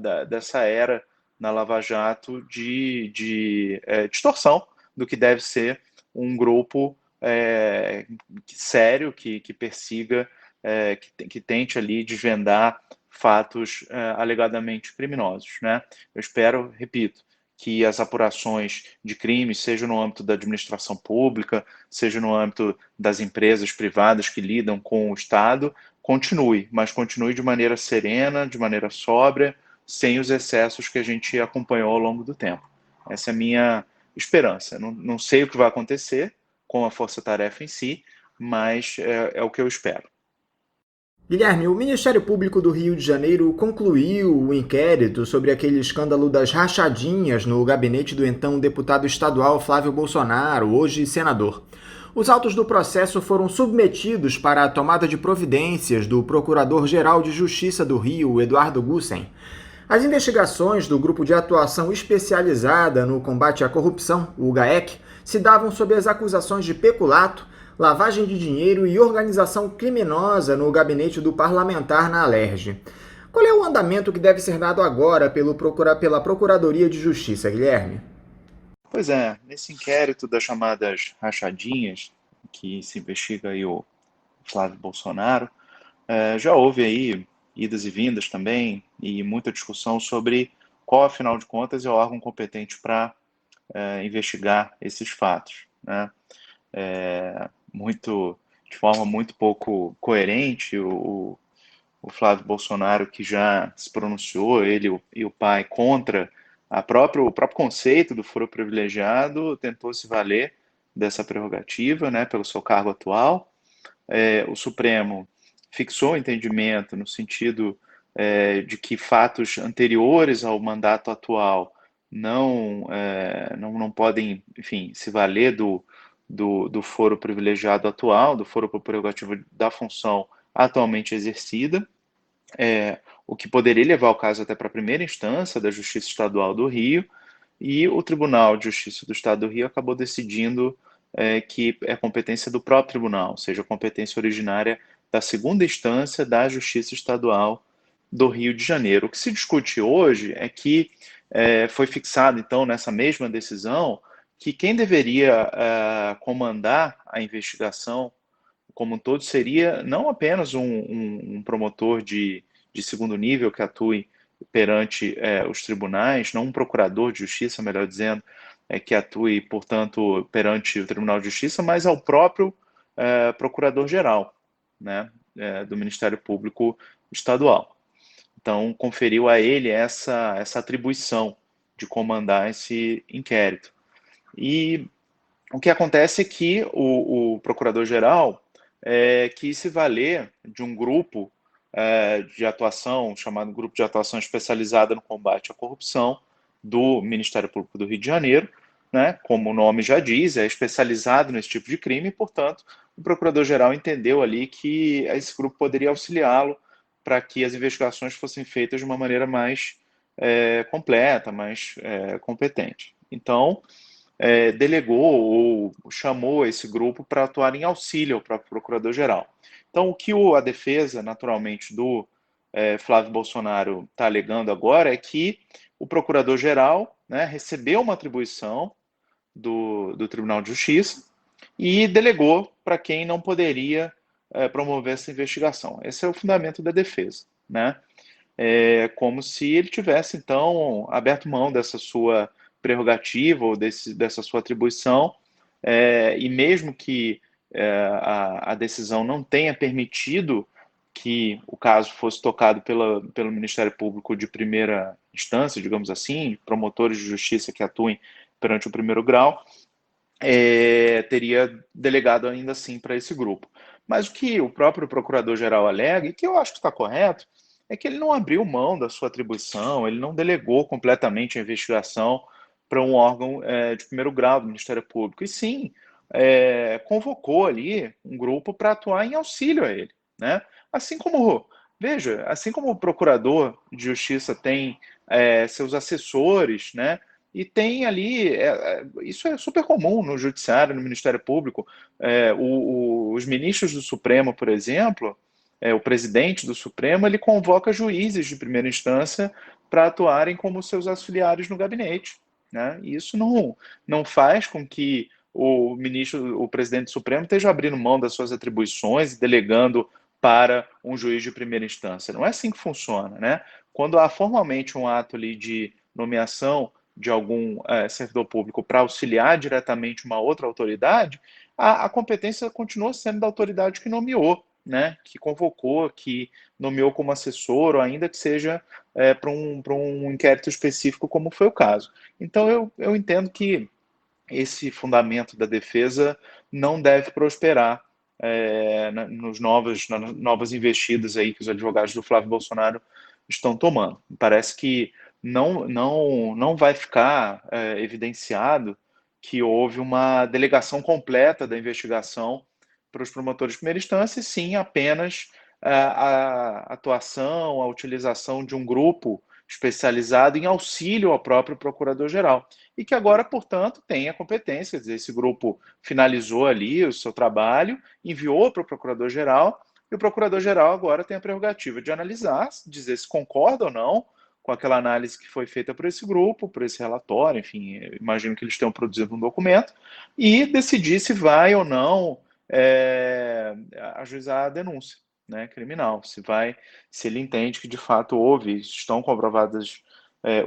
era na Lava Jato de distorção do que deve ser um grupo sério que persiga, que tente ali desvendar fatos alegadamente criminosos, né? Eu espero, repito, que as apurações de crimes, seja no âmbito da administração pública, seja no âmbito das empresas privadas que lidam com o Estado, mas continue de maneira serena, de maneira sóbria, sem os excessos que a gente acompanhou ao longo do tempo. Essa é a minha esperança. Não sei o que vai acontecer com a força-tarefa em si, mas é o que eu espero. Guilherme, o Ministério Público do Rio de Janeiro concluiu o inquérito sobre aquele escândalo das rachadinhas no gabinete do então deputado estadual Flávio Bolsonaro, hoje senador. Os autos do processo foram submetidos para a tomada de providências do Procurador-Geral de Justiça do Rio, Eduardo Gussen. As investigações do Grupo de Atuação Especializada no Combate à Corrupção, o GAEC, se davam sob as acusações de peculato, lavagem de dinheiro e organização criminosa no gabinete do parlamentar na Alerj. Qual é o andamento que deve ser dado agora pela Procuradoria de Justiça, Guilherme? Pois é, nesse inquérito das chamadas rachadinhas, que se investiga aí o Flávio Bolsonaro, já houve aí idas e vindas também e muita discussão sobre qual, afinal de contas, é o órgão competente para investigar esses fatos, né? De forma muito pouco coerente, o Flávio Bolsonaro, que já se pronunciou, ele e o pai, contra o próprio conceito do foro privilegiado, tentou se valer dessa prerrogativa, né, pelo seu cargo atual. O Supremo fixou o entendimento no sentido de que fatos anteriores ao mandato atual não podem, enfim, se valer do foro privilegiado atual, do foro por prerrogativa da função atualmente exercida, o que poderia levar o caso até para a primeira instância da Justiça Estadual do Rio, e o Tribunal de Justiça do Estado do Rio acabou decidindo que é competência do próprio tribunal, ou seja, competência originária da segunda instância da Justiça Estadual do Rio de Janeiro. O que se discute hoje é que foi fixado, então, nessa mesma decisão, que quem deveria comandar a investigação como um todo seria não apenas um promotor de segundo nível que atue perante os tribunais, não um procurador de justiça, melhor dizendo, que atue, portanto, perante o Tribunal de Justiça, mas ao próprio procurador-geral, né, do Ministério Público Estadual. Então, conferiu a ele essa atribuição de comandar esse inquérito. E o que acontece é que o Procurador-Geral quis se valer de um grupo de atuação, chamado Grupo de Atuação Especializada no Combate à Corrupção, do Ministério Público do Rio de Janeiro, né? Como o nome já diz, é especializado nesse tipo de crime, e, portanto, o Procurador-Geral entendeu ali que esse grupo poderia auxiliá-lo para que as investigações fossem feitas de uma maneira mais completa, mais competente. Então, delegou ou chamou esse grupo para atuar em auxílio ao próprio Procurador-Geral. Então, o que a defesa, naturalmente, do Flávio Bolsonaro está alegando agora é que o Procurador-Geral né, recebeu uma atribuição do Tribunal de Justiça e delegou para quem não poderia promover essa investigação. Esse é o fundamento da defesa, né? É como se ele tivesse, então, aberto mão dessa sua prerrogativa ou dessa sua atribuição, e mesmo que a decisão não tenha permitido que o caso fosse tocado pelo Ministério Público de primeira instância, digamos assim, promotores de justiça que atuem perante o primeiro grau, teria delegado ainda assim para esse grupo. Mas o que o próprio Procurador-Geral alega, e que eu acho que está correto, é que ele não abriu mão da sua atribuição, ele não delegou completamente a investigação para um órgão de primeiro grau do Ministério Público, e sim convocou ali um grupo para atuar em auxílio a ele, né? Assim como o Procurador de Justiça tem seus assessores, né? E tem ali, isso é super comum no Judiciário, no Ministério Público, os ministros do Supremo, por exemplo, o presidente do Supremo, ele convoca juízes de primeira instância para atuarem como seus auxiliares no gabinete, né? E isso não faz com que o presidente do Supremo esteja abrindo mão das suas atribuições e delegando para um juiz de primeira instância. Não é assim que funciona, né? Quando há formalmente um ato ali de nomeação de algum servidor público para auxiliar diretamente uma outra autoridade, a competência continua sendo da autoridade que nomeou, né? Que convocou, que nomeou como assessor, ou ainda que seja para um inquérito específico, como foi o caso. Então, eu entendo que esse fundamento da defesa não deve prosperar nas novas investidas aí que os advogados do Flávio Bolsonaro estão tomando. Parece que não vai ficar evidenciado que houve uma delegação completa da investigação para os promotores de primeira instância, e sim apenas a atuação, a utilização de um grupo especializado em auxílio ao próprio Procurador-Geral. E que agora, portanto, tem a competência, quer dizer, esse grupo finalizou ali o seu trabalho, enviou para o Procurador-Geral, e o Procurador-Geral agora tem a prerrogativa de analisar, dizer se concorda ou não com aquela análise que foi feita por esse grupo, por esse relatório, enfim, imagino que eles tenham produzido um documento, e decidir se vai ou não ajuizar a denúncia, né, criminal, se ele entende que de fato estão comprovados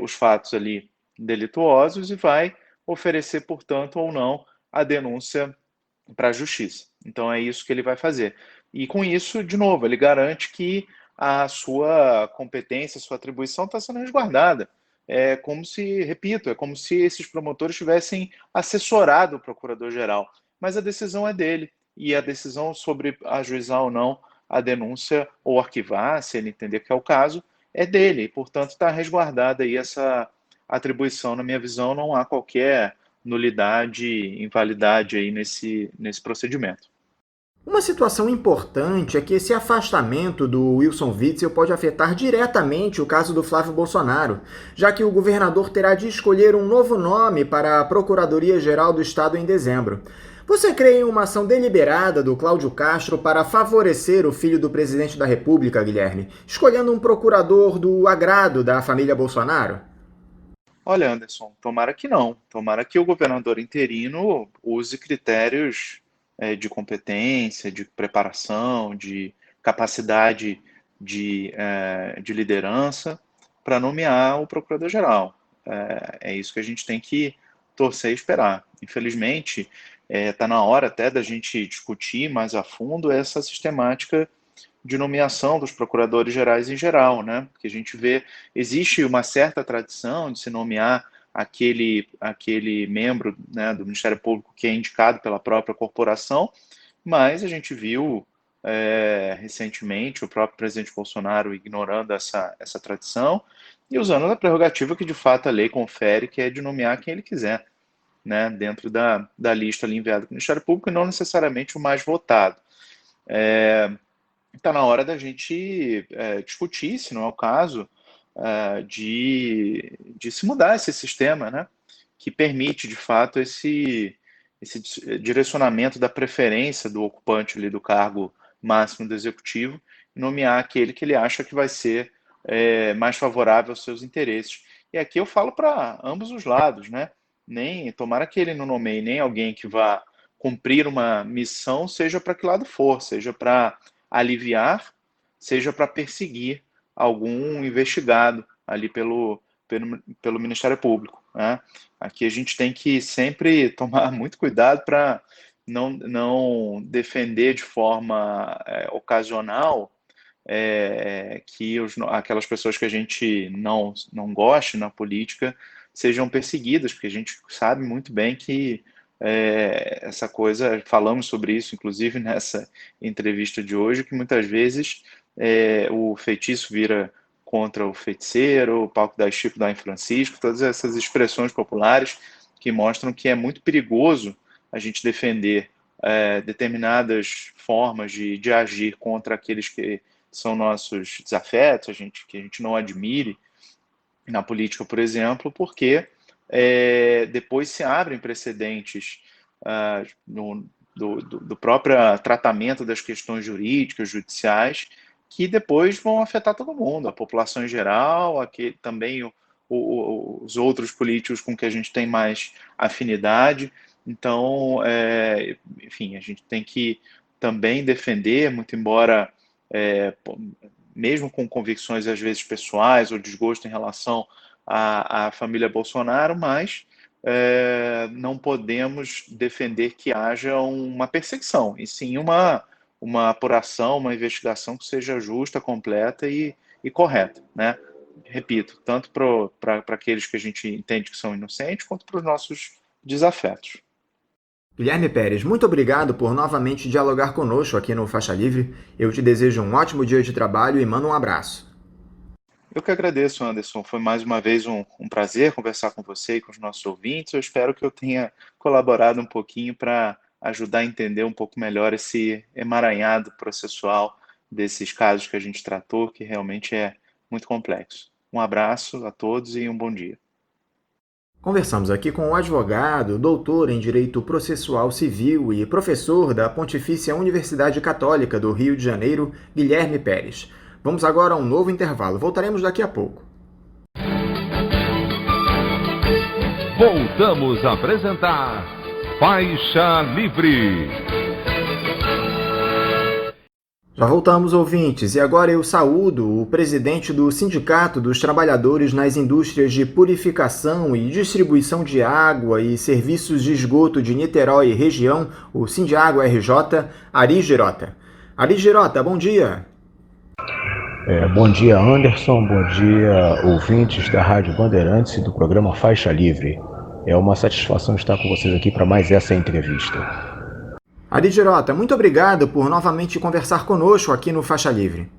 os fatos ali delituosos, e vai oferecer, portanto, ou não a denúncia para a justiça. Então é isso que ele vai fazer. E com isso, de novo, ele garante que a sua competência, a sua atribuição está sendo resguardada. É como se esses promotores tivessem assessorado o Procurador-Geral. Mas a decisão é dele, e a decisão sobre ajuizar ou não a denúncia ou arquivar, se ele entender que é o caso, é dele. E, portanto, está resguardada aí essa atribuição. Na minha visão, não há qualquer nulidade, invalidade aí nesse procedimento. Uma situação importante é que esse afastamento do Wilson Witzel pode afetar diretamente o caso do Flávio Bolsonaro, já que o governador terá de escolher um novo nome para a Procuradoria-Geral do Estado em dezembro. Você crê em uma ação deliberada do Cláudio Castro para favorecer o filho do presidente da República, Guilherme, escolhendo um procurador do agrado da família Bolsonaro? Olha, Anderson, tomara que não. Tomara que o governador interino use critérios de competência, de preparação, de capacidade de liderança para nomear o procurador-geral. É isso que a gente tem que torcer e esperar. Infelizmente, está na hora até da gente discutir mais a fundo essa sistemática de nomeação dos procuradores gerais em geral, né? Porque a gente vê, existe uma certa tradição de se nomear aquele membro, né, do Ministério Público que é indicado pela própria corporação, mas a gente viu recentemente o próprio presidente Bolsonaro ignorando essa tradição e usando a prerrogativa que de fato a lei confere, que é de nomear quem ele quiser, né, dentro da lista ali enviada para o Ministério Público, e não necessariamente o mais votado. Está na hora da gente discutir, se não é o caso, de se mudar esse sistema, né, que permite, de fato, esse direcionamento da preferência do ocupante ali do cargo máximo do Executivo, e nomear aquele que ele acha que vai ser mais favorável aos seus interesses. E aqui eu falo para ambos os lados, né? Tomara que ele não nomeie nem alguém que vá cumprir uma missão, seja para que lado for, seja para aliviar, seja para perseguir algum investigado ali pelo Ministério Público, né? Aqui a gente tem que sempre tomar muito cuidado para não defender de forma ocasional que aquelas pessoas que a gente não goste na política sejam perseguidas, porque a gente sabe muito bem que essa coisa, falamos sobre isso inclusive nessa entrevista de hoje, que muitas vezes o feitiço vira contra o feiticeiro, o palco da Chico dá em Francisco, todas essas expressões populares que mostram que é muito perigoso a gente defender determinadas formas de agir contra aqueles que são nossos desafetos, que a gente não admire na política, por exemplo, porque depois se abrem precedentes do próprio tratamento das questões jurídicas, judiciais, que depois vão afetar todo mundo, a população em geral, também os outros políticos com que a gente tem mais afinidade. Então, enfim, a gente tem que também defender, muito embora, mesmo com convicções às vezes pessoais ou desgosto em relação à família Bolsonaro, mas não podemos defender que haja uma perseguição, e sim uma apuração, uma investigação que seja justa, completa e correta, né? Repito, tanto para aqueles que a gente entende que são inocentes, quanto para os nossos desafetos. Guilherme Pérez, muito obrigado por novamente dialogar conosco aqui no Faixa Livre. Eu te desejo um ótimo dia de trabalho e mando um abraço. Eu que agradeço, Anderson. Foi mais uma vez um prazer conversar com você e com os nossos ouvintes. Eu espero que eu tenha colaborado um pouquinho para ajudar a entender um pouco melhor esse emaranhado processual desses casos que a gente tratou, que realmente é muito complexo. Um abraço a todos e um bom dia. Conversamos aqui com o advogado, doutor em Direito Processual Civil e professor da Pontifícia Universidade Católica do Rio de Janeiro, Guilherme Pérez. Vamos agora a um novo intervalo. Voltaremos daqui a pouco. Voltamos a apresentar Faixa Livre. Já voltamos, ouvintes, e agora eu saúdo o presidente do Sindicato dos Trabalhadores nas Indústrias de Purificação e Distribuição de Água e Serviços de Esgoto de Niterói e Região, o Sindiágua RJ, Ari Girota. Ari Girota, bom dia. Bom dia, Anderson, bom dia, ouvintes da Rádio Bandeirantes e do programa Faixa Livre. É uma satisfação estar com vocês aqui para mais essa entrevista. Ari Girota, muito obrigado por novamente conversar conosco aqui no Faixa Livre.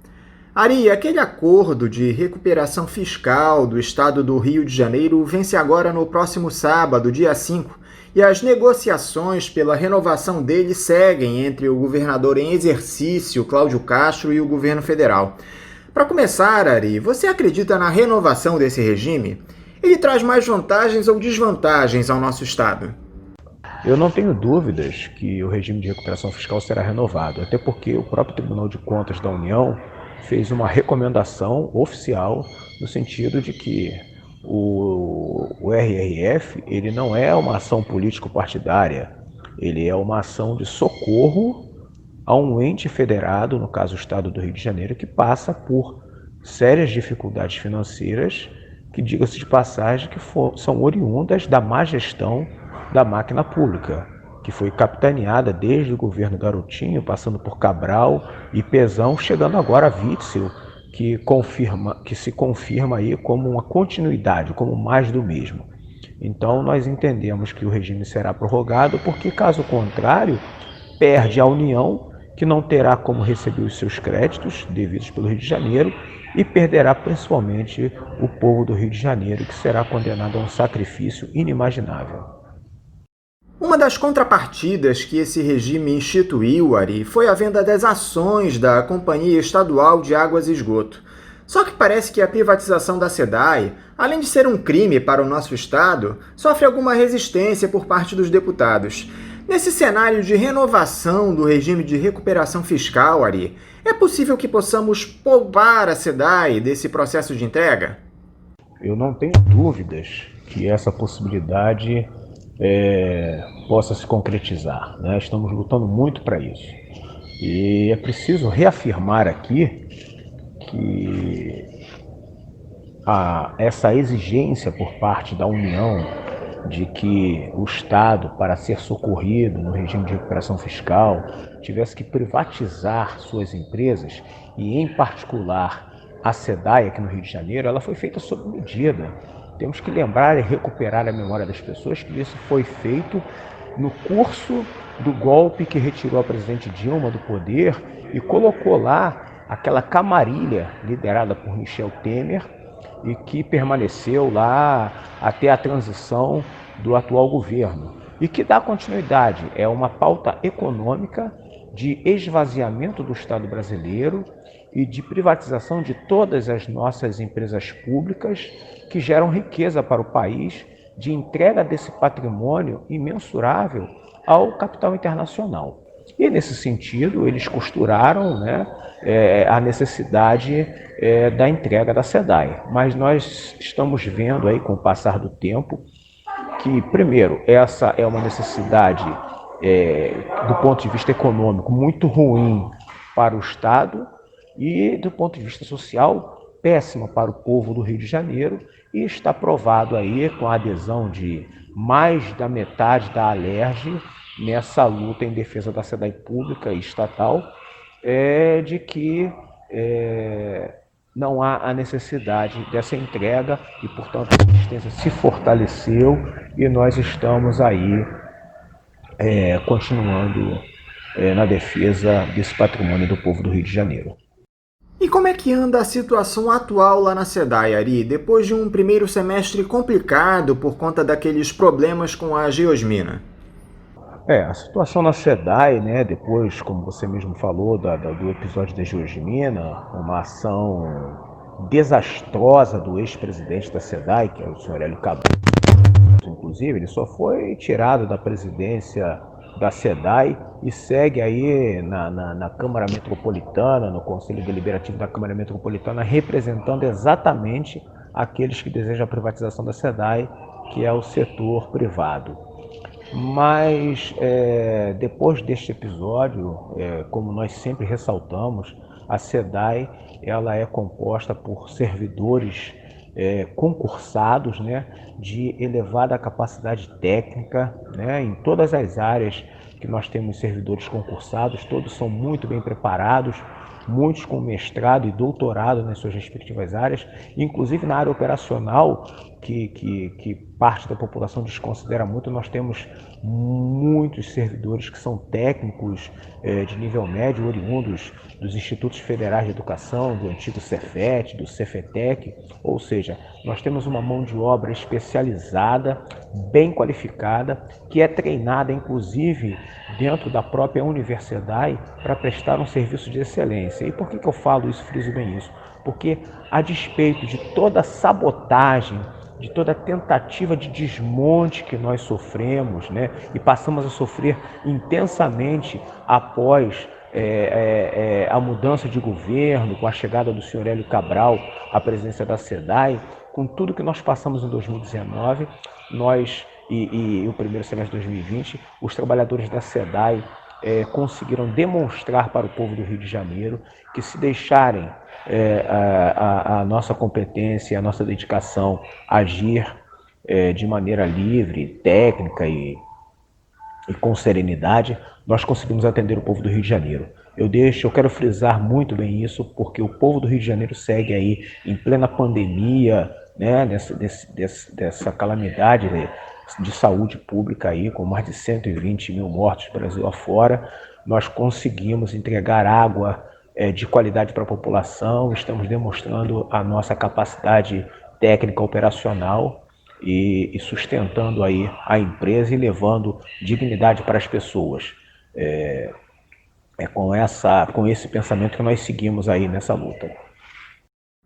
Ari, aquele acordo de recuperação fiscal do Estado do Rio de Janeiro vence agora no próximo sábado, dia 5, e as negociações pela renovação dele seguem entre o governador em exercício, Cláudio Castro, e o governo federal. Para começar, Ari, você acredita na renovação desse regime? Ele traz mais vantagens ou desvantagens ao nosso Estado? Eu não tenho dúvidas que o regime de recuperação fiscal será renovado, até porque o próprio Tribunal de Contas da União fez uma recomendação oficial no sentido de que o RRF ele não é uma ação político-partidária, ele é uma ação de socorro a um ente federado, no caso o Estado do Rio de Janeiro, que passa por sérias dificuldades financeiras, que, diga-se de passagem, que são oriundas da má gestão da máquina pública, que foi capitaneada desde o governo Garotinho, passando por Cabral e Pezão, chegando agora a Witzel, que se confirma aí como uma continuidade, como mais do mesmo. Então nós entendemos que o regime será prorrogado, porque caso contrário, perde a União, que não terá como receber os seus créditos devidos pelo Rio de Janeiro, e perderá principalmente o povo do Rio de Janeiro, que será condenado a um sacrifício inimaginável. Uma das contrapartidas que esse regime instituiu, Ari, foi a venda das ações da Companhia Estadual de Águas e Esgoto. Só que parece que a privatização da SEDAI, além de ser um crime para o nosso Estado, sofre alguma resistência por parte dos deputados. Nesse cenário de renovação do regime de recuperação fiscal, Ari, é possível que possamos poupar a SEDAI desse processo de entrega? eu não tenho dúvidas que essa possibilidade possa se concretizar, né? Estamos lutando muito para isso. E é preciso reafirmar aqui que essa exigência por parte da União de que o Estado, para ser socorrido no regime de recuperação fiscal, tivesse que privatizar suas empresas, e em particular a SEDAI aqui no Rio de Janeiro, ela foi feita sob medida. Temos que lembrar e recuperar a memória das pessoas que isso foi feito no curso do golpe que retirou a presidente Dilma do poder e colocou lá aquela camarilha liderada por Michel Temer e que permaneceu lá até a transição do atual governo e que dá continuidade. É uma pauta econômica de esvaziamento do Estado brasileiro e de privatização de todas as nossas empresas públicas que geram riqueza para o país, de entrega desse patrimônio imensurável ao capital internacional. E, nesse sentido, eles costuraram, né, a necessidade da entrega da SEDAI. Mas nós estamos vendo aí, com o passar do tempo, que, primeiro, essa é uma necessidade, do ponto de vista econômico, muito ruim para o Estado e, do ponto de vista social, péssima para o povo do Rio de Janeiro, e está provado aí com a adesão de mais da metade da Alerj nessa luta em defesa da SEDAI pública e estatal, de que não há a necessidade dessa entrega e, portanto, a resistência se fortaleceu e nós estamos aí continuando na defesa desse patrimônio do povo do Rio de Janeiro. E como é que anda a situação atual lá na SEDAI, Ari, depois de um primeiro semestre complicado por conta daqueles problemas com a Geosmina? A situação na SEDAI, né, depois, como você mesmo falou, do episódio da Geosmina, uma ação desastrosa do ex-presidente da SEDAI, que é o senhor Hélio Cabral, inclusive, ele só foi tirado da presidência da SEDAI e segue aí na Câmara Metropolitana, no Conselho Deliberativo da Câmara Metropolitana, representando exatamente aqueles que desejam a privatização da SEDAI, que é o setor privado. Mas depois deste episódio, como nós sempre ressaltamos, a SEDAI ela é composta por servidores concursados, né, de elevada capacidade técnica, né, em todas as áreas que nós temos servidores concursados, todos são muito bem preparados, muitos com mestrado e doutorado nas suas respectivas áreas, inclusive na área operacional, que parte da população desconsidera muito, nós temos muitos servidores que são técnicos de nível médio, oriundos dos Institutos Federais de Educação, do antigo Cefet, do Cefetec, ou seja, nós temos uma mão de obra especializada, bem qualificada, que é treinada, inclusive, dentro da própria universidade para prestar um serviço de excelência. E por que eu falo isso, friso bem isso? Porque, a despeito de toda a sabotagem, de toda a tentativa de desmonte que nós sofremos, né, e passamos a sofrer intensamente após a mudança de governo, com a chegada do senhor Hélio Cabral à presidência da SEDAI, com tudo que nós passamos em 2019, nós e o primeiro semestre de 2020, os trabalhadores da SEDAI conseguiram demonstrar para o povo do Rio de Janeiro que, se deixarem a nossa competência, a nossa dedicação agir de maneira livre, técnica e com serenidade, nós conseguimos atender o povo do Rio de Janeiro. Eu quero frisar muito bem isso, porque o povo do Rio de Janeiro segue aí em plena pandemia, né, dessa calamidade de saúde pública aí, com mais de 120 mil mortos Brasil afora. Nós conseguimos entregar água de qualidade para a população, estamos demonstrando a nossa capacidade técnica operacional e sustentando aí a empresa e levando dignidade para as pessoas. É com esse pensamento que nós seguimos aí nessa luta.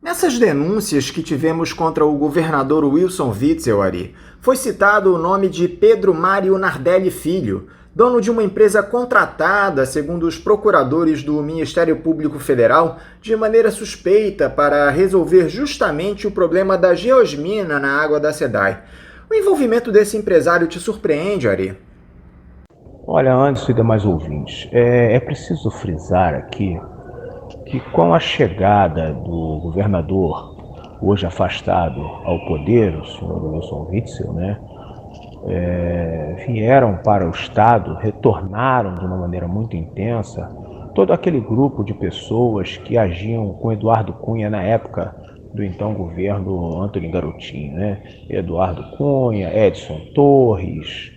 Nessas denúncias que tivemos contra o governador Wilson Witzel, Ari, foi citado o nome de Pedro Mário Nardelli Filho, dono de uma empresa contratada, segundo os procuradores do Ministério Público Federal, de maneira suspeita para resolver justamente o problema da geosmina na água da SEDAI. O envolvimento desse empresário te surpreende, Ari? Olha, Anderson e demais ouvintes, é preciso frisar aqui que com a chegada do governador, hoje afastado ao poder, o senhor Wilson Witzel, vieram para o Estado, retornaram de uma maneira muito intensa todo aquele grupo de pessoas que agiam com Eduardo Cunha na época do então governo Antony Garotinho, Eduardo Cunha, Edson Torres,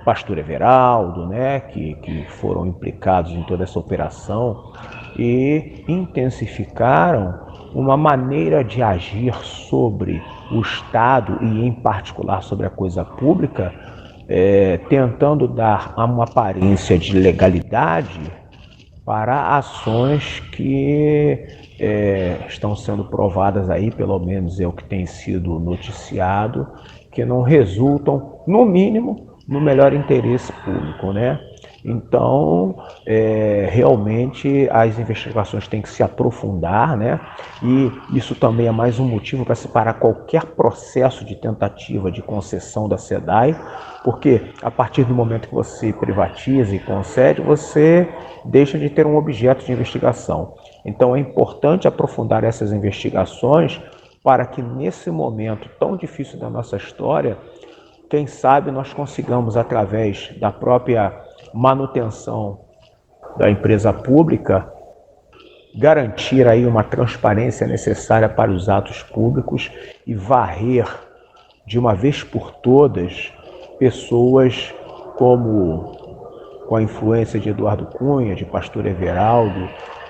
Pastor Everaldo, que foram implicados em toda essa operação e intensificaram uma maneira de agir sobre o Estado e, em particular, sobre a coisa pública, tentando dar uma aparência de legalidade para ações que estão sendo provadas aí, pelo menos é o que tem sido noticiado, que não resultam, no mínimo, no melhor interesse público, Então, realmente as investigações têm que se aprofundar, E isso também é mais um motivo para se parar qualquer processo de tentativa de concessão da SEDAI, porque a partir do momento que você privatiza e concede, você deixa de ter um objeto de investigação. Então, é importante aprofundar essas investigações para que nesse momento tão difícil da nossa história, quem sabe nós consigamos, através da própria manutenção da empresa pública, garantir aí uma transparência necessária para os atos públicos e varrer de uma vez por todas pessoas como com a influência de Eduardo Cunha, de Pastor Everaldo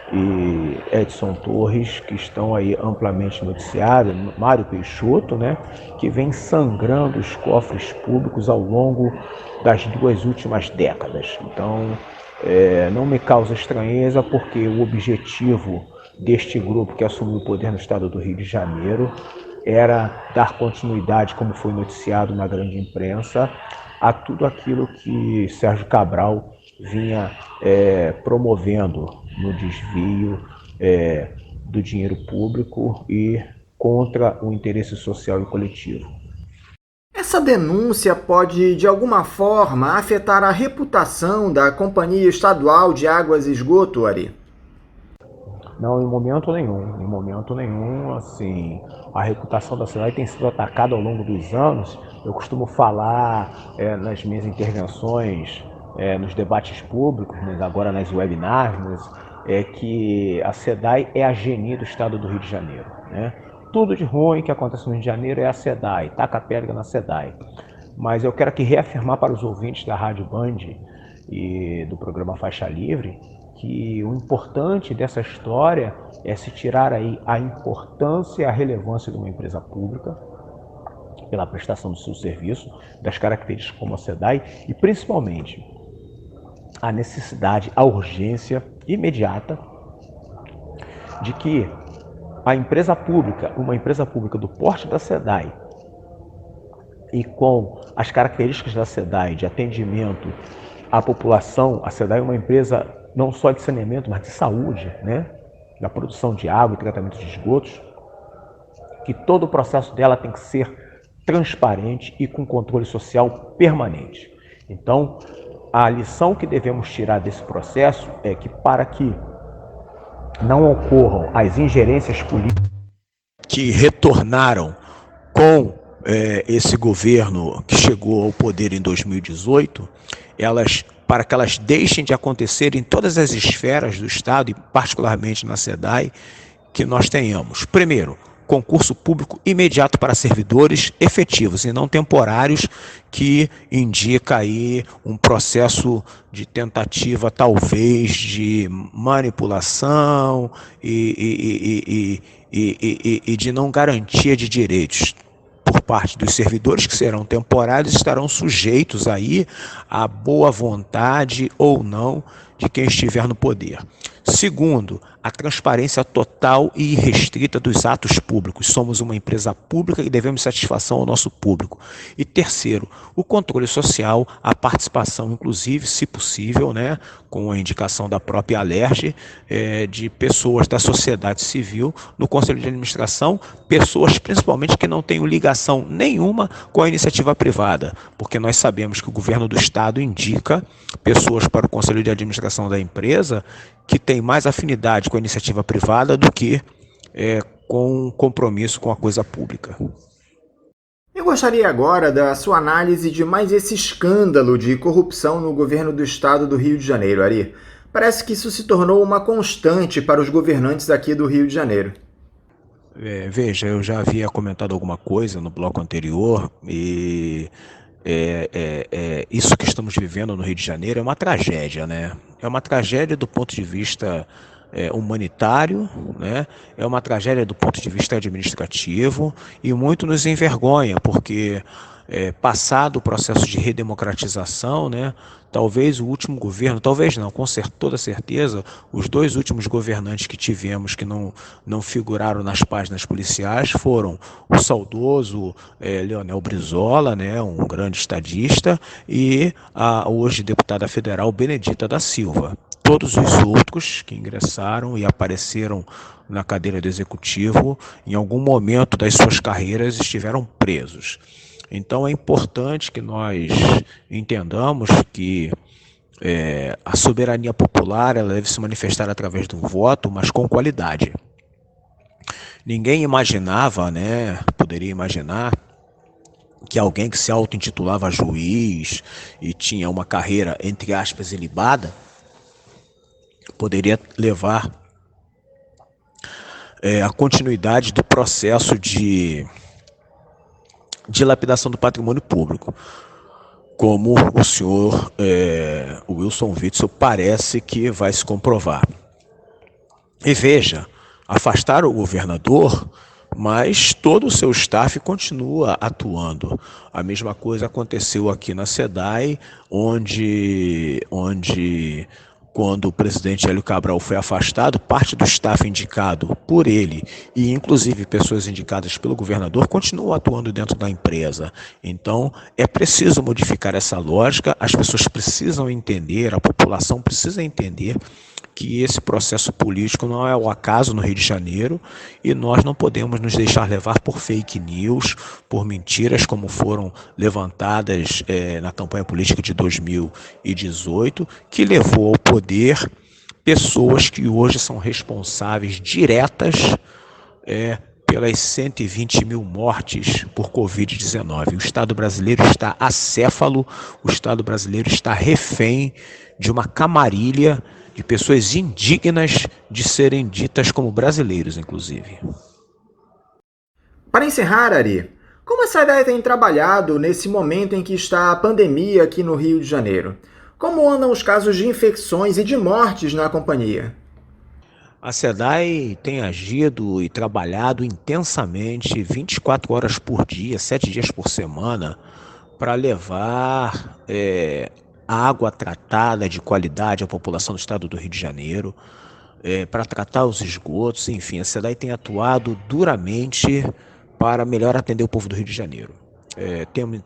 e Edson Torres, que estão aí amplamente noticiados, Mário Peixoto, que vem sangrando os cofres públicos ao longo das 2 últimas décadas. Então, não me causa estranheza, porque o objetivo deste grupo que assumiu o poder no estado do Rio de Janeiro era dar continuidade, como foi noticiado na grande imprensa, a tudo aquilo que Sérgio Cabral vinha promovendo no desvio do dinheiro público e contra o interesse social e coletivo. Essa denúncia pode, de alguma forma, afetar a reputação da Companhia Estadual de Águas e Esgoto, Ari? Não, em momento nenhum, assim, a reputação da cidade tem sido atacada ao longo dos anos. Eu costumo falar nas minhas intervenções, nos debates públicos, agora nas webinars, que a SEDAI é a geni do estado do Rio de Janeiro, Tudo de ruim que acontece no Rio de Janeiro é a SEDAI, taca a pedra na SEDAI. Mas eu quero aqui reafirmar para os ouvintes da Rádio Band e do programa Faixa Livre que o importante dessa história é se tirar aí a importância e a relevância de uma empresa pública pela prestação do seu serviço, das características como a SEDAI e principalmente a necessidade, a urgência imediata de que a empresa pública, uma empresa pública do porte da SEDAI e com as características da SEDAI de atendimento à população, a SEDAI é uma empresa não só de saneamento, mas de saúde, da produção de água e tratamento de esgotos, que todo o processo dela tem que ser transparente e com controle social permanente. Então, a lição que devemos tirar desse processo é que, para que não ocorram as ingerências políticas que retornaram com esse governo que chegou ao poder em 2018, para que elas deixem de acontecer em todas as esferas do Estado, e particularmente na SEDAI, que nós tenhamos, primeiro, concurso público imediato para servidores efetivos e não temporários, que indica aí um processo de tentativa, talvez, de manipulação e de não garantia de direitos por parte dos servidores, que serão temporários, estarão sujeitos aí à boa vontade ou não de quem estiver no poder. Segundo, a transparência total e irrestrita dos atos públicos. Somos uma empresa pública e devemos satisfação ao nosso público. E terceiro, o controle social, a participação, inclusive, se possível, né, com a indicação da própria Alerj, de pessoas da sociedade civil no Conselho de Administração, pessoas principalmente que não tenham ligação nenhuma com a iniciativa privada, porque nós sabemos que o governo do Estado indica pessoas para o Conselho de Administração da empresa que tem mais afinidade com a iniciativa privada do que com compromisso com a coisa pública. Eu gostaria agora da sua análise de mais esse escândalo de corrupção no governo do estado do Rio de Janeiro, Ari. Parece que isso se tornou uma constante para os governantes aqui do Rio de Janeiro. Veja, eu já havia comentado alguma coisa no bloco anterior e isso que estamos vivendo no Rio de Janeiro é uma tragédia, né? É uma tragédia do ponto de vista humanitário, né? É uma tragédia do ponto de vista administrativo e muito nos envergonha, porque passado o processo de redemocratização, né? Talvez o último governo, talvez não, com toda certeza, os dois últimos governantes que tivemos que não figuraram nas páginas policiais foram o saudoso Leonel Brizola, né, um grande estadista, e a hoje deputada federal Benedita da Silva. Todos os outros que ingressaram e apareceram na cadeira do executivo, em algum momento das suas carreiras estiveram presos. Então é importante que nós entendamos que a soberania popular ela deve se manifestar através do voto, mas com qualidade. Ninguém imaginava, né, poderia imaginar, que alguém que se auto-intitulava juiz e tinha uma carreira, entre aspas, ilibada, poderia levar a continuidade do processo de dilapidação do patrimônio público, como o senhor Wilson Witzel parece que vai se comprovar. E veja, afastaram o governador, mas todo o seu staff continua atuando. A mesma coisa aconteceu aqui na SEDAI, onde quando o presidente Hélio Cabral foi afastado, parte do staff indicado por ele e inclusive pessoas indicadas pelo governador continuam atuando dentro da empresa. Então é preciso modificar essa lógica, as pessoas precisam entender, a população precisa entender que esse processo político não é o acaso no Rio de Janeiro e nós não podemos nos deixar levar por fake news, por mentiras como foram levantadas na campanha política de 2018, que levou ao poder pessoas que hoje são responsáveis diretas pelas 120 mil mortes por Covid-19. O Estado brasileiro está acéfalo, o Estado brasileiro está refém de uma camarilha de pessoas indignas de serem ditas como brasileiros, inclusive. Para encerrar, Ari, como a SEDAI tem trabalhado nesse momento em que está a pandemia aqui no Rio de Janeiro? Como andam os casos de infecções e de mortes na companhia? A SEDAI tem agido e trabalhado intensamente 24 horas por dia, 7 dias por semana, para levar água tratada de qualidade à população do estado do Rio de Janeiro, para tratar os esgotos, enfim, a SEDAI tem atuado duramente para melhor atender o povo do Rio de Janeiro.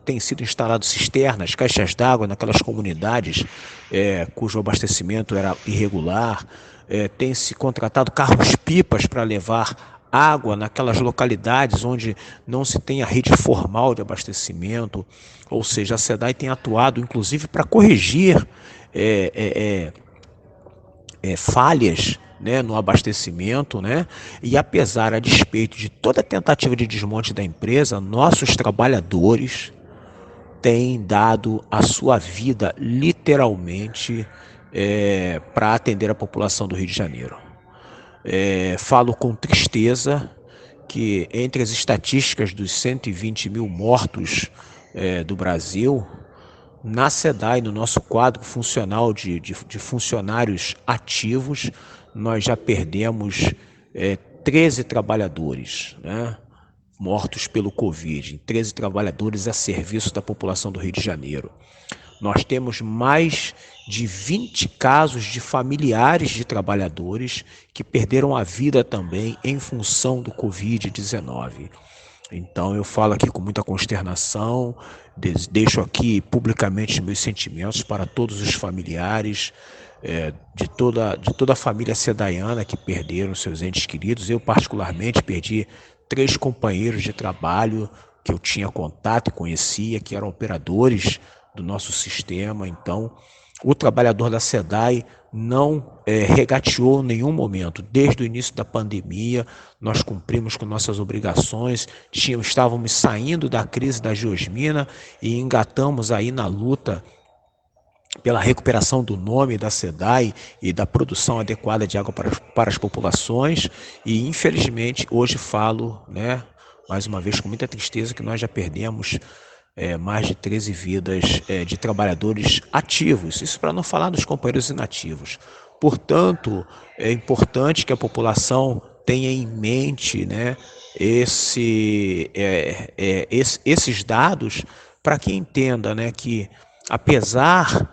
Tem sido instalado cisternas, caixas d'água naquelas comunidades cujo abastecimento era irregular, tem se contratado carros-pipas para levar água naquelas localidades onde não se tem a rede formal de abastecimento, ou seja, a SEDAI tem atuado inclusive para corrigir falhas, né, no abastecimento, né, e apesar, a despeito de toda a tentativa de desmonte da empresa, nossos trabalhadores têm dado a sua vida literalmente para atender a população do Rio de Janeiro. Falo com tristeza que entre as estatísticas dos 120 mil mortos do Brasil, na SEDAI, no nosso quadro funcional de funcionários ativos, nós já perdemos 13 trabalhadores, né, mortos pelo Covid, 13 trabalhadores a serviço da população do Rio de Janeiro. Nós temos mais de 20 casos de familiares de trabalhadores que perderam a vida também em função do Covid-19. Então eu falo aqui com muita consternação, deixo aqui publicamente meus sentimentos para todos os familiares de toda a família sedaiana que perderam seus entes queridos. Eu particularmente perdi 3 companheiros de trabalho que eu tinha contato e conhecia, que eram operadores do nosso sistema. Então, o trabalhador da SEDAI não regateou em nenhum momento. Desde o início da pandemia, nós cumprimos com nossas obrigações, estávamos saindo da crise da geosmina e engatamos aí na luta pela recuperação do nome da SEDAI e da produção adequada de água para as populações. E, infelizmente, hoje falo, mais uma vez com muita tristeza, que nós já perdemos mais de 13 vidas de trabalhadores ativos, isso para não falar dos companheiros inativos. Portanto, é importante que a população tenha em mente esses dados, para que entenda que, apesar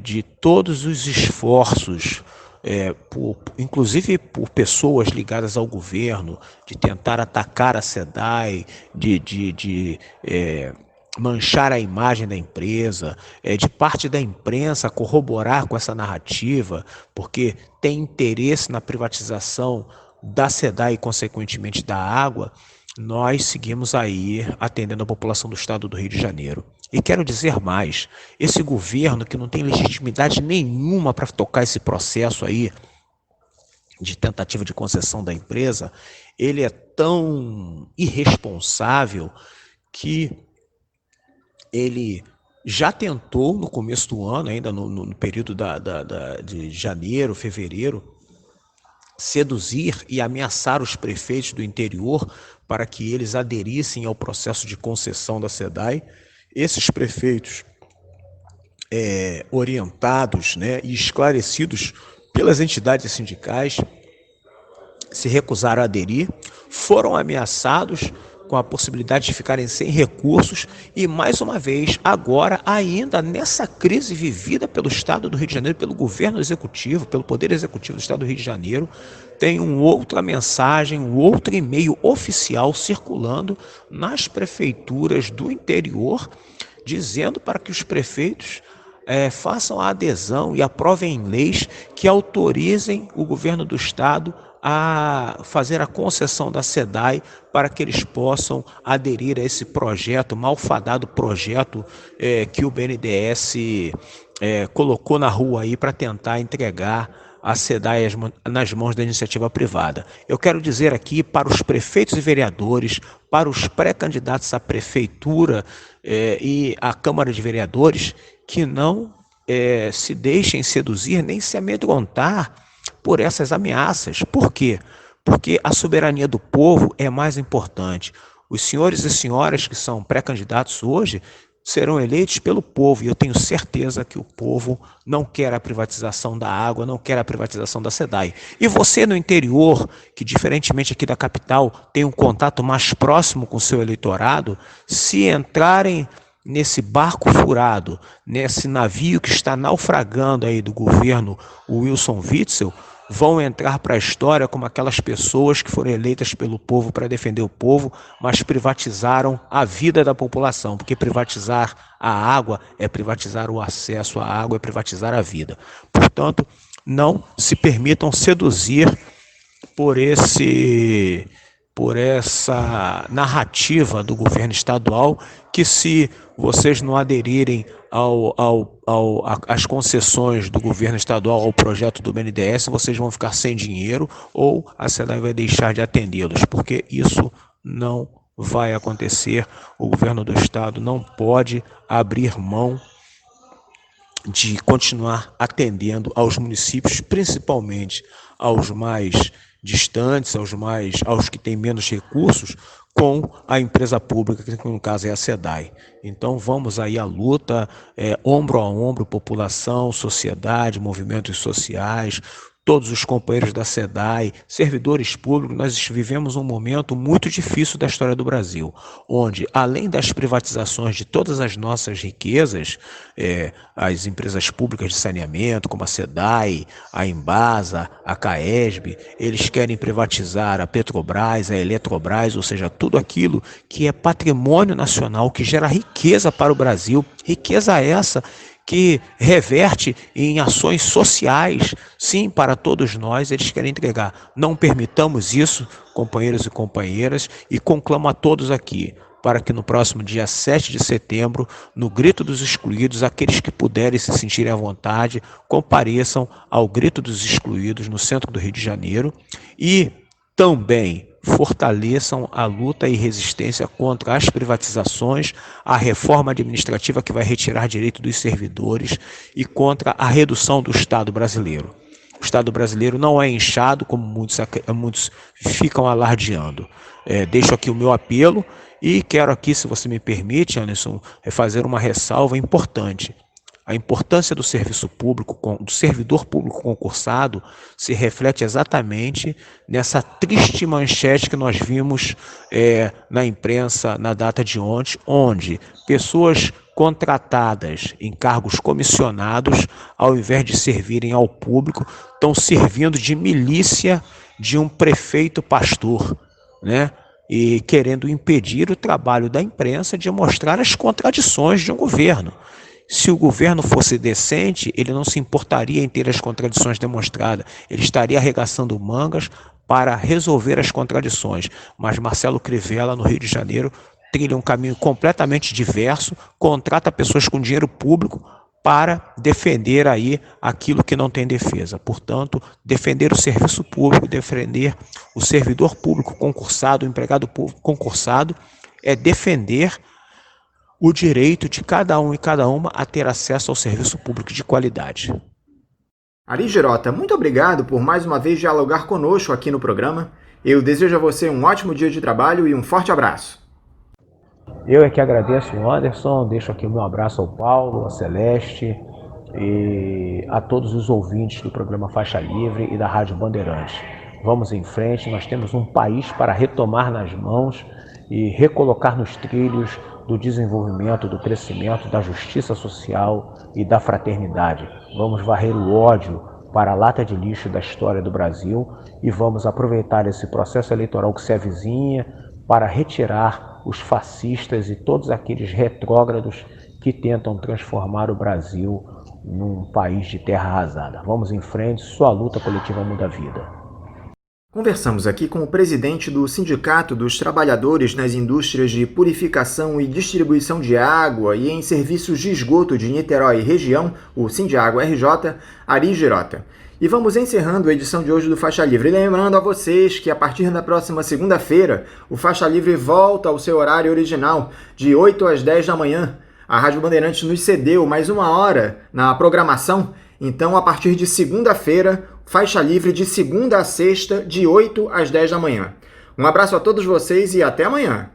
de todos os esforços, inclusive por pessoas ligadas ao governo, de tentar atacar a SEDAI, de manchar a imagem da empresa, de parte da imprensa corroborar com essa narrativa, porque tem interesse na privatização da SEDAI e, consequentemente, da água, nós seguimos aí atendendo a população do estado do Rio de Janeiro. E quero dizer mais, esse governo que não tem legitimidade nenhuma para tocar esse processo aí de tentativa de concessão da empresa, ele é tão irresponsável que ele já tentou no começo do ano, ainda no período de janeiro, fevereiro, seduzir e ameaçar os prefeitos do interior para que eles aderissem ao processo de concessão da SEDAI. Esses prefeitos, orientados e esclarecidos pelas entidades sindicais, se recusaram a aderir, foram ameaçados com a possibilidade de ficarem sem recursos e, mais uma vez, agora, ainda nessa crise vivida pelo Estado do Rio de Janeiro, pelo governo executivo, pelo Poder Executivo do Estado do Rio de Janeiro, tem outra mensagem, outro e-mail oficial circulando nas prefeituras do interior, dizendo para que os prefeitos façam a adesão e aprovem leis que autorizem o governo do Estado a fazer a concessão da SEDAI para que eles possam aderir a esse projeto, malfadado projeto que o BNDES colocou na rua aí para tentar entregar a SEDAI nas mãos da iniciativa privada. Eu quero dizer aqui para os prefeitos e vereadores, para os pré-candidatos à prefeitura e à Câmara de Vereadores, que não se deixem seduzir nem se amedrontar por essas ameaças. Por quê? Porque a soberania do povo é mais importante. Os senhores e senhoras que são pré-candidatos hoje serão eleitos pelo povo, e eu tenho certeza que o povo não quer a privatização da água, não quer a privatização da SEDAI. E você no interior, que diferentemente aqui da capital tem um contato mais próximo com o seu eleitorado, se entrarem nesse barco furado, nesse navio que está naufragando aí do governo Wilson Witzel, vão entrar para a história como aquelas pessoas que foram eleitas pelo povo para defender o povo, mas privatizaram a vida da população, porque privatizar a água é privatizar o acesso à água, é privatizar a vida. Portanto, não se permitam seduzir por essa narrativa do governo estadual, que se vocês não aderirem às concessões do governo estadual ao projeto do BNDES, vocês vão ficar sem dinheiro ou a SEDAI vai deixar de atendê-los, porque isso não vai acontecer. O governo do estado não pode abrir mão de continuar atendendo aos municípios, principalmente aos mais distantes, aos que têm menos recursos, com a empresa pública, que no caso é a SEDAI. Então vamos aí à luta, ombro a ombro, população, sociedade, movimentos sociais, todos os companheiros da SEDAI, servidores públicos, nós vivemos um momento muito difícil da história do Brasil, onde, além das privatizações de todas as nossas riquezas, as empresas públicas de saneamento, como a SEDAI, a Embasa, a CAESB, eles querem privatizar a Petrobras, a Eletrobras, ou seja, tudo aquilo que é patrimônio nacional, que gera riqueza para o Brasil, riqueza essa que reverte em ações sociais, sim, para todos nós, eles querem entregar. Não permitamos isso, companheiros e companheiras, e conclamo a todos aqui, para que no próximo dia 7 de setembro, no Grito dos Excluídos, aqueles que puderem se sentirem à vontade, compareçam ao Grito dos Excluídos no centro do Rio de Janeiro e também fortaleçam a luta e resistência contra as privatizações, a reforma administrativa que vai retirar direito dos servidores e contra a redução do Estado brasileiro. O Estado brasileiro não é inchado, como muitos ficam alardeando. Deixo aqui o meu apelo e quero aqui, se você me permite, Anderson, fazer uma ressalva importante. A importância do serviço público, do servidor público concursado, se reflete exatamente nessa triste manchete que nós vimos na imprensa na data de ontem, onde pessoas contratadas em cargos comissionados, ao invés de servirem ao público, estão servindo de milícia de um prefeito pastor, né? E querendo impedir o trabalho da imprensa de mostrar as contradições de um governo. Se o governo fosse decente, ele não se importaria em ter as contradições demonstradas. Ele estaria arregaçando mangas para resolver as contradições. Mas Marcelo Crivella, no Rio de Janeiro, trilha um caminho completamente diverso, contrata pessoas com dinheiro público para defender aí aquilo que não tem defesa. Portanto, defender o serviço público, defender o servidor público concursado, o empregado público concursado, é defender o direito de cada um e cada uma a ter acesso ao serviço público de qualidade. Ari Girota, muito obrigado por mais uma vez dialogar conosco aqui no programa. Eu desejo a você um ótimo dia de trabalho e um forte abraço. Eu é que agradeço, Anderson, deixo aqui o meu abraço ao Paulo, a Celeste e a todos os ouvintes do programa Faixa Livre e da Rádio Bandeirantes. Vamos em frente, nós temos um país para retomar nas mãos e recolocar nos trilhos do desenvolvimento, do crescimento, da justiça social e da fraternidade. Vamos varrer o ódio para a lata de lixo da história do Brasil e vamos aproveitar esse processo eleitoral que se avizinha para retirar os fascistas e todos aqueles retrógrados que tentam transformar o Brasil num país de terra arrasada. Vamos em frente, só a luta coletiva muda a vida. Conversamos aqui com o presidente do Sindicato dos Trabalhadores nas Indústrias de Purificação e Distribuição de Água e em Serviços de Esgoto de Niterói e Região, o Sindiágua RJ, Ari Girota. E vamos encerrando a edição de hoje do Faixa Livre. Lembrando a vocês que a partir da próxima segunda-feira, o Faixa Livre volta ao seu horário original, de 8 às 10 da manhã. A Rádio Bandeirantes nos cedeu mais uma hora na programação, então a partir de segunda-feira, Faixa Livre de segunda a sexta, de 8 às 10 da manhã. Um abraço a todos vocês e até amanhã!